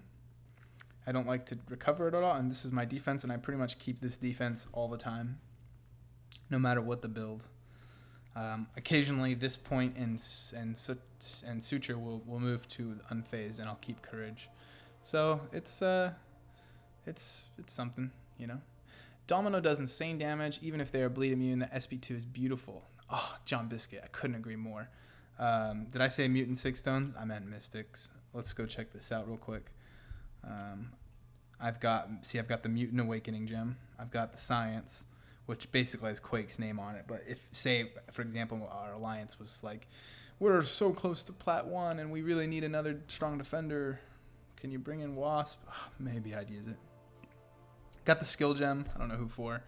I don't like to recover it at all, and this is my defense, and I pretty much keep this defense all the time, no matter what the build. Occasionally, this point and Suture will move to unfazed, and I'll keep courage. So it's something, you know. Domino does insane damage, even if they are bleed immune. The SP2 is beautiful. Oh, John Biscuit, I couldn't agree more. Did I say mutant 6 stones? I meant mystics. Let's go check this out real quick. I've got the Mutant Awakening gem. I've got the Science, which basically has Quake's name on it. But if, say, for example, our alliance was like, we're so close to Plat 1 and we really need another strong defender, can you bring in Wasp? Oh, maybe I'd use it. Got the skill gem. I don't know who for.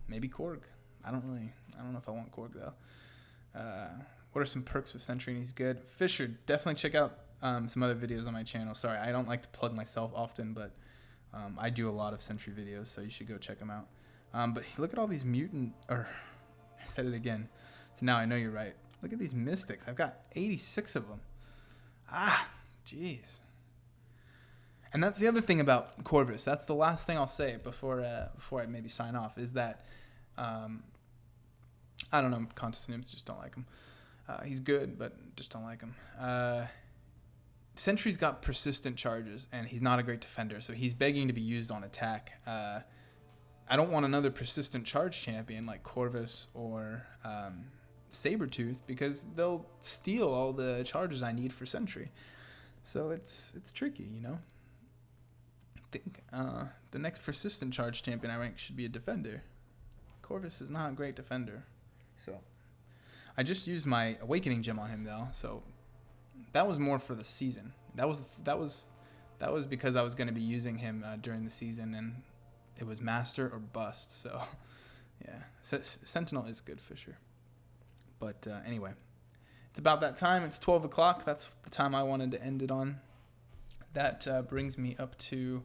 Maybe Korg. I don't know if I want Korg though. What are some perks with Sentry? And he's good. Fisher, definitely check out some other videos on my channel. Sorry, I don't like to plug myself often, but I do a lot of Sentry videos, so you should go check them out. But look at all these mutant, I said it again. So now I know you're right. Look at these mystics. I've got 86 of them. Jeez. And that's the other thing about Corvus. That's the last thing I'll say before I maybe sign off, is that I don't know, Contest Nims, just don't like him. He's good, but just don't like him. Sentry's got persistent charges, and he's not a great defender, so he's begging to be used on attack. I don't want another persistent charge champion like Corvus or Sabretooth, because they'll steal all the charges I need for Sentry. So it's tricky, you know? I think the next persistent charge champion I rank should be a defender. Corvus is not a great defender. So I just used my Awakening gem on him though, so that was more for the season. That was because I was going to be using him during the season, and it was master or bust. So yeah, Sentinel is good, Fisher. But anyway, it's about that time. It's 12 o'clock. That's the time I wanted to end it on. That brings me up to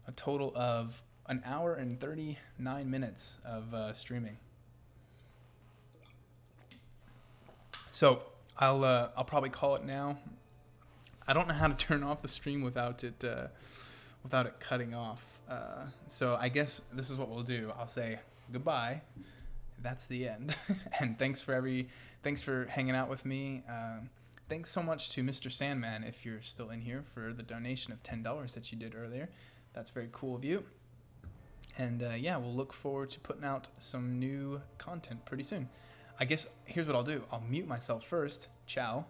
a total of an hour and 39 minutes of streaming. So I'll probably call it now. I don't know how to turn off the stream without it cutting off. So I guess this is what we'll do. I'll say goodbye. That's the end. And thanks for hanging out with me. Thanks so much to Mr. Sandman, if you're still in here, for the donation of $10 that you did earlier. That's very cool of you. And yeah, we'll look forward to putting out some new content pretty soon. I guess here's what I'll do. I'll mute myself first. Ciao.